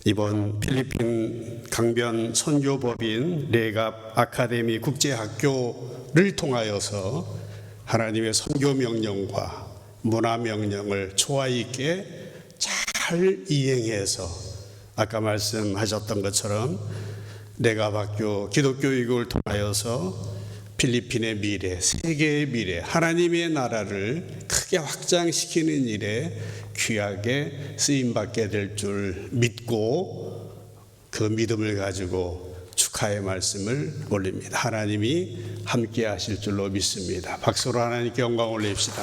이번 필리핀 강변 선교법인 레갑 아카데미 국제학교를 통하여서 하나님의 선교 명령과 문화 명령을 조화 있게 잘 이행해서 아까 말씀하셨던 것처럼 레갑학교 기독교육을 통하여서 필리핀의 미래, 세계의 미래, 하나님의 나라를 크게 확장시키는 일에 귀하게 쓰임받게 될 줄 믿고 그 믿음을 가지고 축하의 말씀을 올립니다. 하나님이 함께 하실 줄로 믿습니다. 박수로 하나님께 영광 올립시다.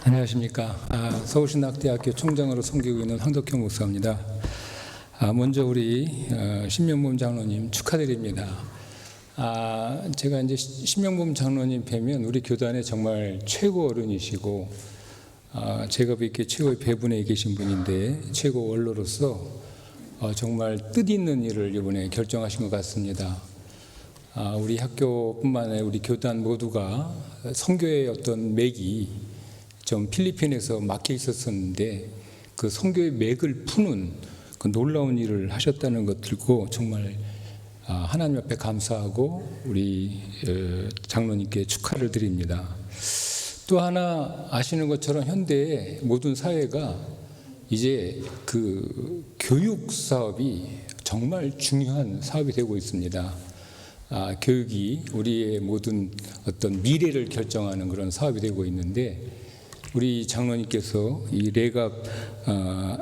안녕하십니까. 서울신학대학교 총장으로 섬기고 있는 황덕형 목사입니다. 먼저 우리 신명범 장로님 축하드립니다. 제가 이제 신명범 장로님 뵈면 우리 교단의 정말 최고 어른이시고, 제가 뵙기에 최고의 배분에 계신 분인데 최고 원로로서 정말 뜻있는 일을 이번에 결정하신 것 같습니다. 우리 학교뿐만 아니라 우리 교단 모두가 선교의 어떤 맥이 좀 필리핀에서 막혀 있었었는데 그 선교의 맥을 푸는 그 놀라운 일을 하셨다는 것 들고 정말 하나님 앞에 감사하고 우리 장로님께 축하를 드립니다. 또 하나 아시는 것처럼 현대의 모든 사회가 이제 그 교육 사업이 정말 중요한 사업이 되고 있습니다. 교육이 우리의 모든 어떤 미래를 결정하는 그런 사업이 되고 있는데, 우리 장로님께서 이 레갑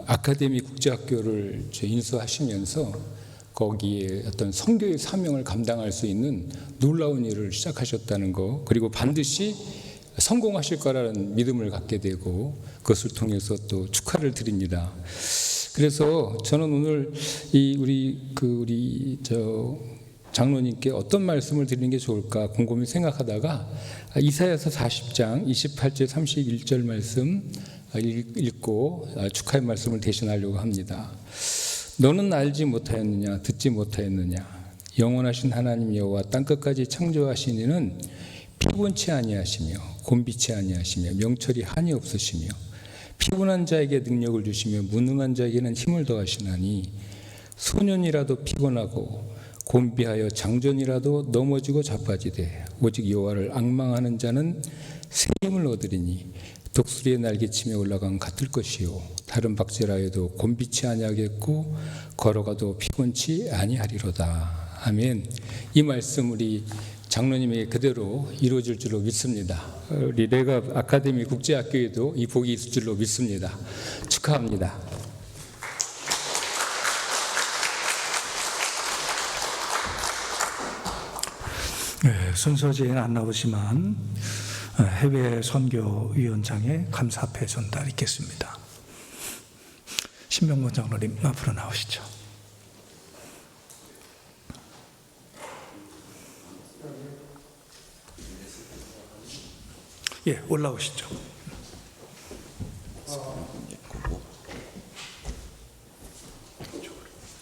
아카데미 국제학교를 인수하시면서 거기에 어떤 선교의 사명을 감당할 수 있는 놀라운 일을 시작하셨다는 거, 그리고 반드시 성공하실 거라는 믿음을 갖게 되고 그것을 통해서 또 축하를 드립니다. 그래서 저는 오늘 우리 장로님께 어떤 말씀을 드리는 게 좋을까 곰곰이 생각하다가 이사야서 40장 28절 31절 말씀 읽고 축하의 말씀을 대신하려고 합니다. 너는 알지 못하였느냐, 듣지 못하였느냐, 영원하신 하나님 여호와 땅끝까지 창조하신 이는 피곤치 아니하시며 곤비치 아니하시며 명철이 한이 없으시며 피곤한 자에게 능력을 주시며 무능한 자에게는 힘을 더하시나니 소년이라도 피곤하고 곤비하여 장전이라도 넘어지고 자빠지되 오직 여호와를 앙망하는 자는 새 힘을 얻으리니 독수리의 날개치며 올라간 같을 것이요 다른 박제라여도 곤비치 아니하겠고 걸어가도 피곤치 아니하리로다. 아멘. 이 말씀 우리 장로님에게 그대로 이루어질 줄로 믿습니다. 우리 레갑 아카데미 국제학교에도 이 복이 있을 줄로 믿습니다. 축하합니다. 네, 순서지에는 안 나오지만 해외 선교위원장의 감사패 전달 있겠습니다. 신명범 장로님 앞으로 나오시죠. 예, 올라오시죠.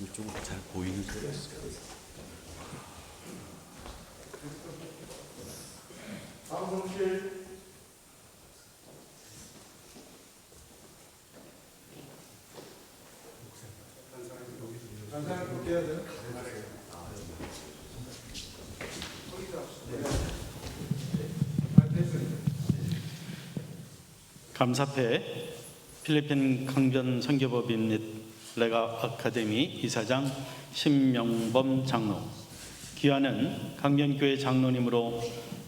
이쪽으로 잘 보이는 데가 있어요. 감사패 필리핀 강변 선교법인 및 레가 아카데미 이사장 신명범 장로, 귀하는 강변교회 장로님으로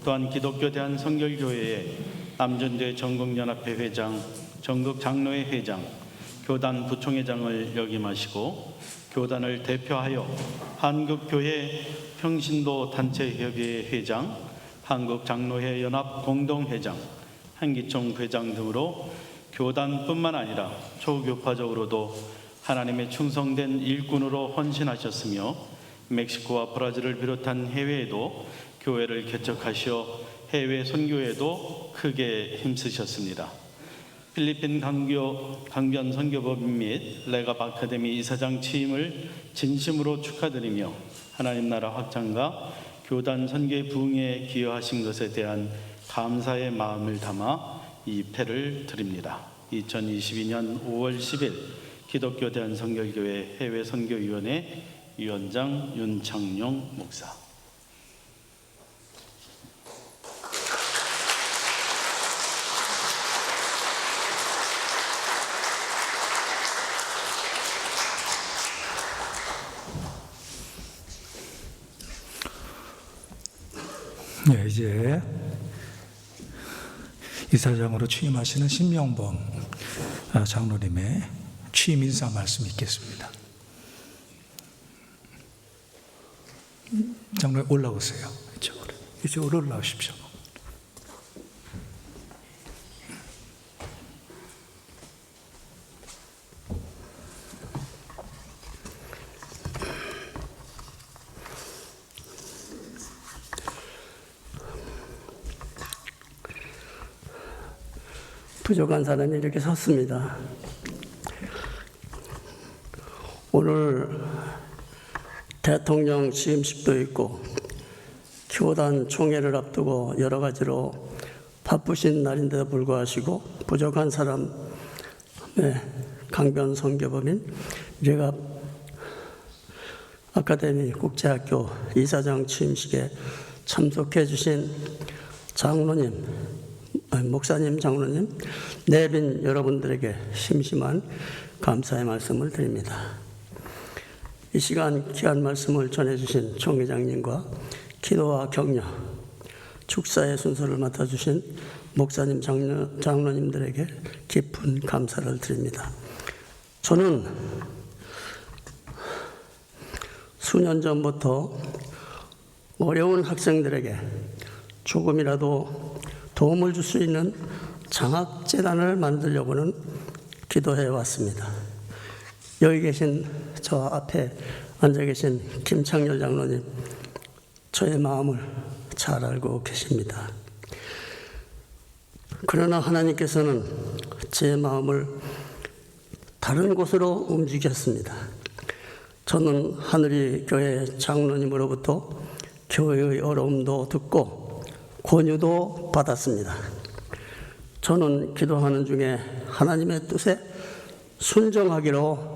또한 기독교 대한성결교회의 남전대 전국연합회 회장, 전국장로회 회장, 교단 부총회장을 역임하시고 교단을 대표하여 한국교회 평신도 단체협의회 회장, 한국장로회 연합 공동회장, 한기총 회장 등으로 교단뿐만 아니라 초교파적으로도 하나님의 충성된 일꾼으로 헌신하셨으며 멕시코와 브라질을 비롯한 해외에도 교회를 개척하시어 해외 선교에도 크게 힘쓰셨습니다. 필리핀 강변 선교법인 및 레갑 아카데미 이사장 취임을 진심으로 축하드리며 하나님 나라 확장과 교단 선교의 부흥에 기여하신 것에 대한 감사의 마음을 담아 이 패를 드립니다. 2022년 5월 10일 기독교 대한성결교회 해외선교위원회 위원장 윤창용 목사. 네, 이제 이사장으로 취임하시는 신명범 장로님의 취임 인사 말씀 있겠습니다. 장로님 올라오세요. 이쪽으로 올라오십시오. 부족한 사람이 이렇게 섰습니다. 오늘 대통령 취임식도 있고 교단 총회를 앞두고 여러 가지로 바쁘신 날인데도 불구하고 부족한 사람의 강변 선교법인 레갑 아카데미 국제학교 이사장 취임식에 참석해 주신 장로님, 목사님, 장로님, 내빈 여러분들에게 심심한 감사의 말씀을 드립니다. 이 시간 귀한 말씀을 전해주신 총회장님과 기도와 격려, 축사의 순서를 맡아주신 목사님, 장로님들에게 깊은 감사를 드립니다. 저는 수년 전부터 어려운 학생들에게 조금이라도 도움을 줄 수 있는 장학재단을 만들려고는 기도해 왔습니다. 여기 계신 저 앞에 앉아 계신 김창렬 장로님, 저의 마음을 잘 알고 계십니다. 그러나 하나님께서는 제 마음을 다른 곳으로 움직였습니다. 저는 하늘이 교회 장로님으로부터 교회의 어려움도 듣고 권유도 받았습니다. 저는 기도하는 중에 하나님의 뜻에 순종하기로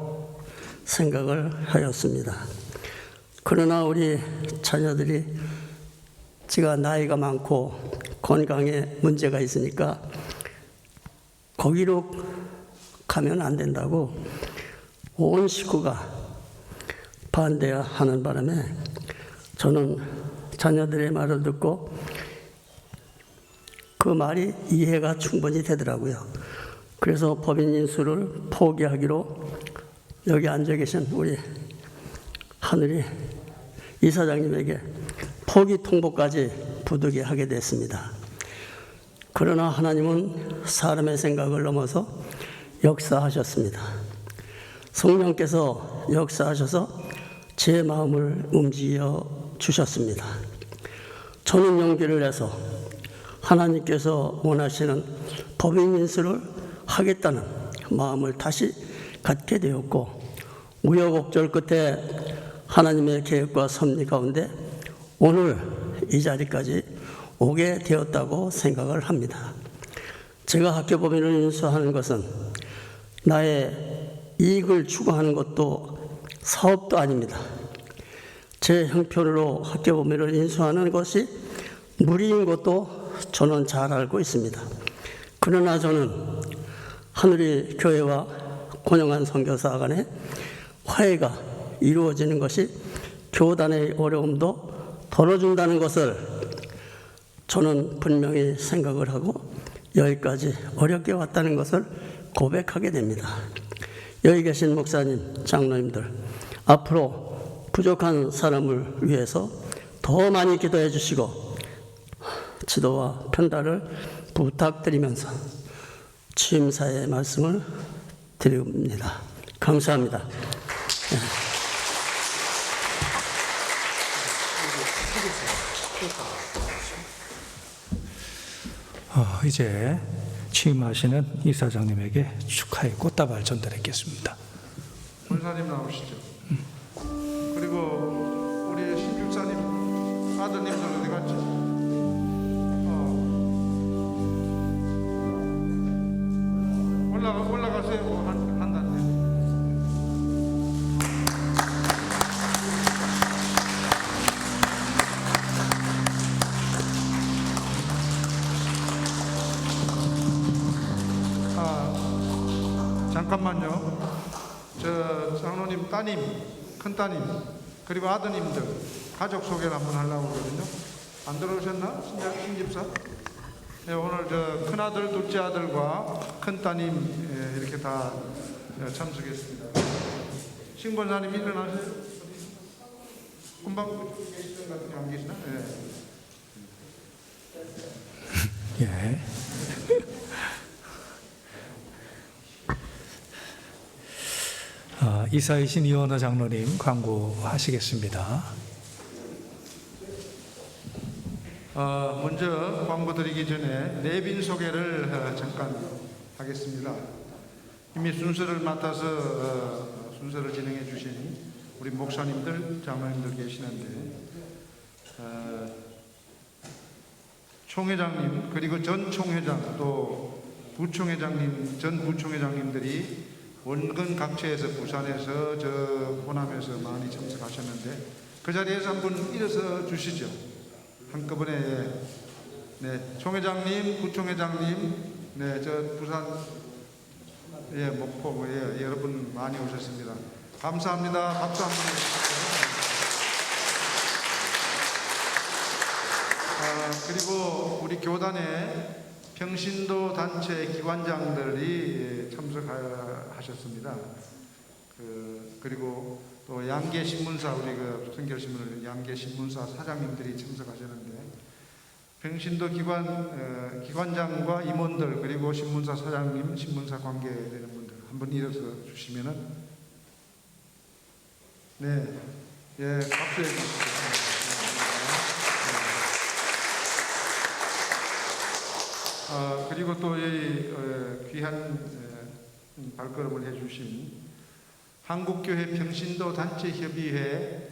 생각을 하였습니다. 그러나 우리 자녀들이 제가 나이가 많고 건강에 문제가 있으니까 거기로 가면 안 된다고 온 식구가 반대하는 바람에 저는 자녀들의 말을 듣고 그 말이 이해가 충분히 되더라고요. 그래서 법인 인수를 포기하기로 여기 앉아 계신 우리 하늘이 이사장님에게 포기 통보까지 부득이 하게 됐습니다. 그러나 하나님은 사람의 생각을 넘어서 역사하셨습니다. 성령께서 역사하셔서 제 마음을 움직여 주셨습니다. 저는 용기를 내서 하나님께서 원하시는 법인 인수를 하겠다는 마음을 다시 갖게 되었고, 우여곡절 끝에 하나님의 계획과 섭리 가운데 오늘 이 자리까지 오게 되었다고 생각을 합니다. 제가 학교 법인을 인수하는 것은 나의 이익을 추구하는 것도 사업도 아닙니다. 제 형편으로 학교 법인을 인수하는 것이 무리인 것도 저는 잘 알고 있습니다. 그러나 저는 하늘의 교회와 고용한 선교사 간의 화해가 이루어지는 것이 교단의 어려움도 덜어준다는 것을 저는 분명히 생각을 하고 여기까지 어렵게 왔다는 것을 고백하게 됩니다. 여기 계신 목사님, 장로님들, 앞으로 부족한 사람을 위해서 더 많이 기도해 주시고 지도와 편달을 부탁드리면서 취임사의 말씀을 드립니다. 감사합니다. 이제 취임하시는 이사장님에게 축하의 꽃다발 전달했겠습니다. 권사님 나오시죠. 그리고 우리 신육사님 아드님들 어디 갔지? 올라가세요. 한 단계. 잠깐만요. 저 장로님 따님, 큰따님, 그리고 아드님들 가족 소개를 한번 하려고 하거든요. 안 들어오셨나? 신집사? 네, 오늘 저 큰아들, 둘째 아들과 큰따님 이렇게 다 참석했습니다. 신권사님 일어나세요. 금방 계시던 같은 게 안 계시나? 예. 예. 이사이신 이원호 장로님 광고하시겠습니다. 먼저 광고 드리기 전에 내빈 소개를 잠깐 하겠습니다. 이미 순서를 맡아서 순서를 진행해 주신 우리 목사님들, 장로님들 계시는데 총회장님 그리고 전 총회장 또 부총회장님, 전 부총회장님들이 원근 각처에서 부산에서 저 호남에서 많이 참석하셨는데 그 자리에서 한번 일어서 주시죠. 한꺼번에 네, 총회장님, 부총회장님, 네, 저 부산, 예, 목포, 예, 여러분 많이 오셨습니다. 감사합니다. 박수 한번 해주시고요. 그리고 우리 교단에 평신도 단체 기관장들이 참석하셨습니다. 그리고 또 양계신문사 우리 그 성결신문을 양계신문사 사장님들이 참석하셨는데 평신도 기관장과 임원들 그리고 신문사 사장님, 신문사 관계되는 분들 한번 일어서 주시면은 네, 예, 박수해 주시죠. 그리고 또 이 귀한 발걸음을 해주신 한국교회 평신도 단체협의회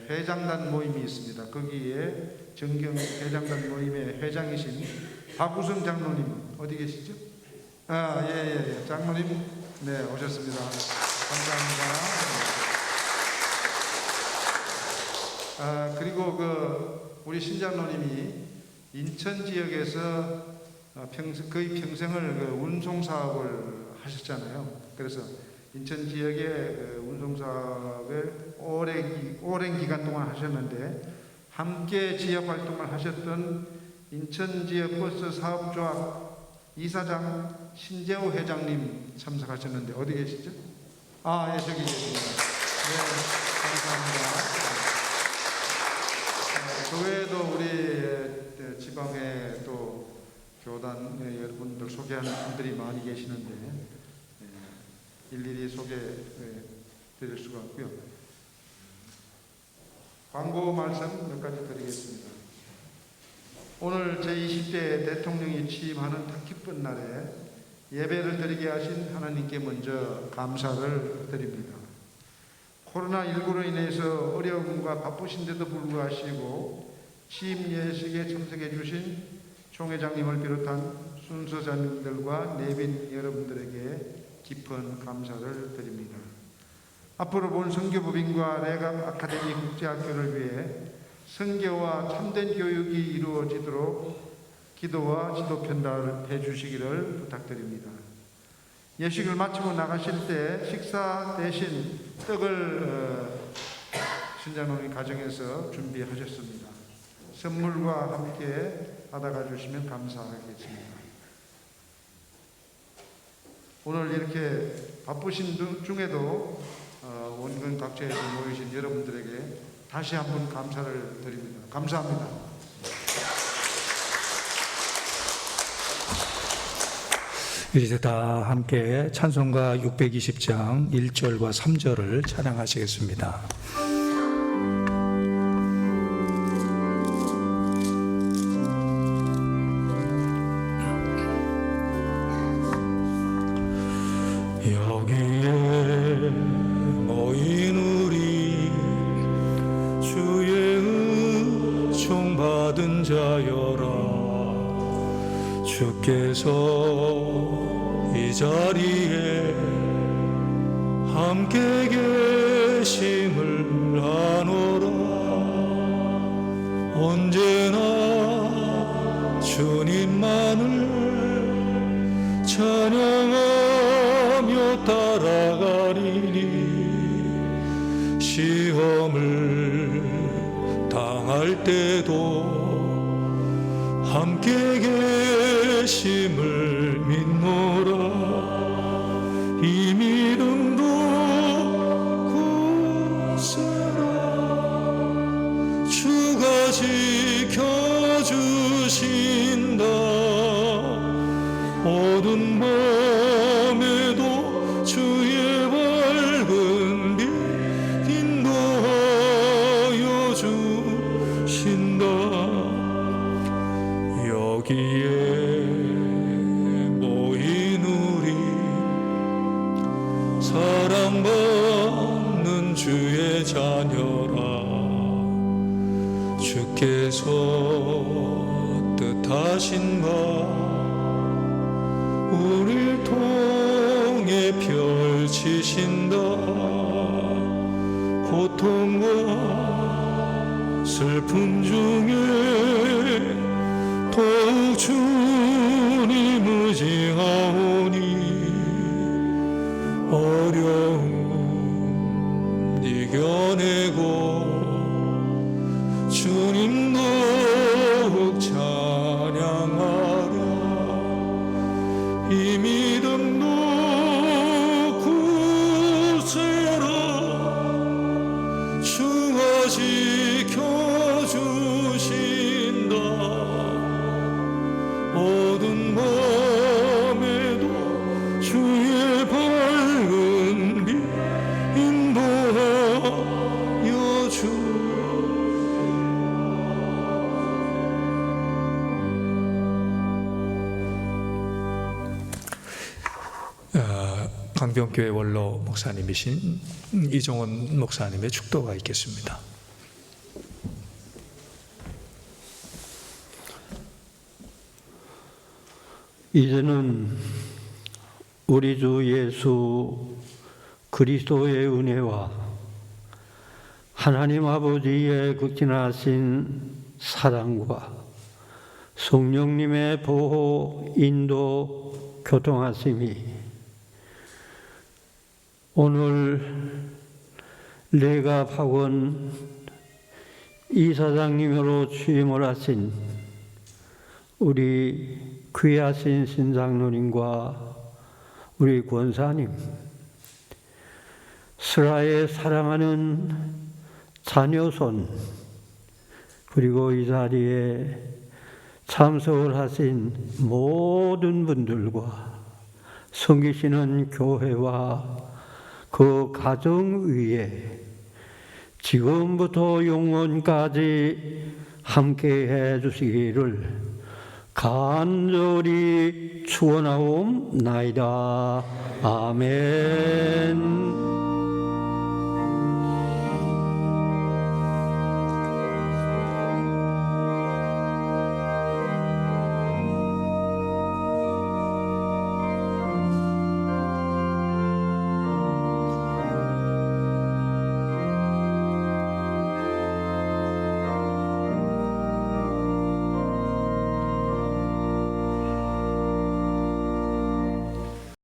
회장단 모임이 있습니다. 거기에 정경 회장단 모임의 회장이신 박우성 장로님 어디 계시죠? 예. 장로님 네 오셨습니다. 감사합니다. 그리고 우리 신장로님이 인천 지역에서 거의 평생을 운송 사업을 하셨잖아요. 그래서 인천 지역의 운송 사업에 오랜 기간 동안 하셨는데 함께 지역 활동을 하셨던 인천 지역 버스 사업조합 이사장 신재호 회장님 참석하셨는데 어디 계시죠? 예, 저기 계십니다. 네, 감사합니다. 그 외에도 우리 지방에 또 교단 여러분들 소개하는 분들이 많이 계시는데 일일이 소개해 드릴 수가 없고요. 광고 말씀 몇 가지 드리겠습니다. 오늘 제20대 대통령이 취임하는 뜻깊은 날에 예배를 드리게 하신 하나님께 먼저 감사를 드립니다. 코로나19로 인해서 어려움과 바쁘신데도 불구하시고 취임 예식에 참석해 주신 총회장님을 비롯한 순서자님들과 내빈 여러분들에게 깊은 감사를 드립니다. 앞으로 본 선교법인과 레갑 아카데미 국제학교를 위해 선교와 참된 교육이 이루어지도록 기도와 지도 편달을 해주시기를 부탁드립니다. 예식을 마치고 나가실 때 식사 대신 떡을 신장로님 가정에서 준비하셨습니다. 선물과 함께 받아가 주시면 감사하겠습니다. 오늘 이렇게 바쁘신 중에도 원근 각처에서 모이신 여러분들에게 다시 한번 감사를 드립니다. 감사합니다. 이제 다 함께 찬송가 620장 1절과 3절을 찬양하시겠습니다. 여기에 모인 우리 주의 은총 받은 자여라. 주께서 이 자리에 함께 계심을 아노라. 언제나 주님만을 찬양하며 따라가리니 시험을 당할 때도 함께 계심을 믿노라. 이 믿음도 굳세라. 주가 지켜주신다. 어두운 밤에도 주의 밝은 빛 인도하여 주신다. 여기에 모인 우리 사랑받는 주의 자녀라. 주께서 뜻하신 바 우릴 통해 펼치신다. 고통과 슬픔 중에 더욱 주님 의지하오니 어려움 이겨내고 주님 더욱 찬양하라. 이 믿음도 굳세라. 주가 지켜주신다. 어두운 밤에도 주의 밝은 빛 인도하여 주. 강병교회 원로 목사님이신 이종원 목사님의 축도가 있겠습니다. 이제는 우리 주 예수 그리스도의 은혜와 하나님 아버지의 극진하신 사랑과 성령님의 보호, 인도, 교통하심이 오늘 레갑학원 이사장님으로 취임을 하신 우리 귀하신 신장로님과 우리 권사님, 스라에 사랑하는 자녀손, 그리고 이 자리에 참석을 하신 모든 분들과 섬기시는 교회와 그 가정 위에 지금부터 영원까지 함께해 주시기를 간절히 축원하옵나이다. 아멘.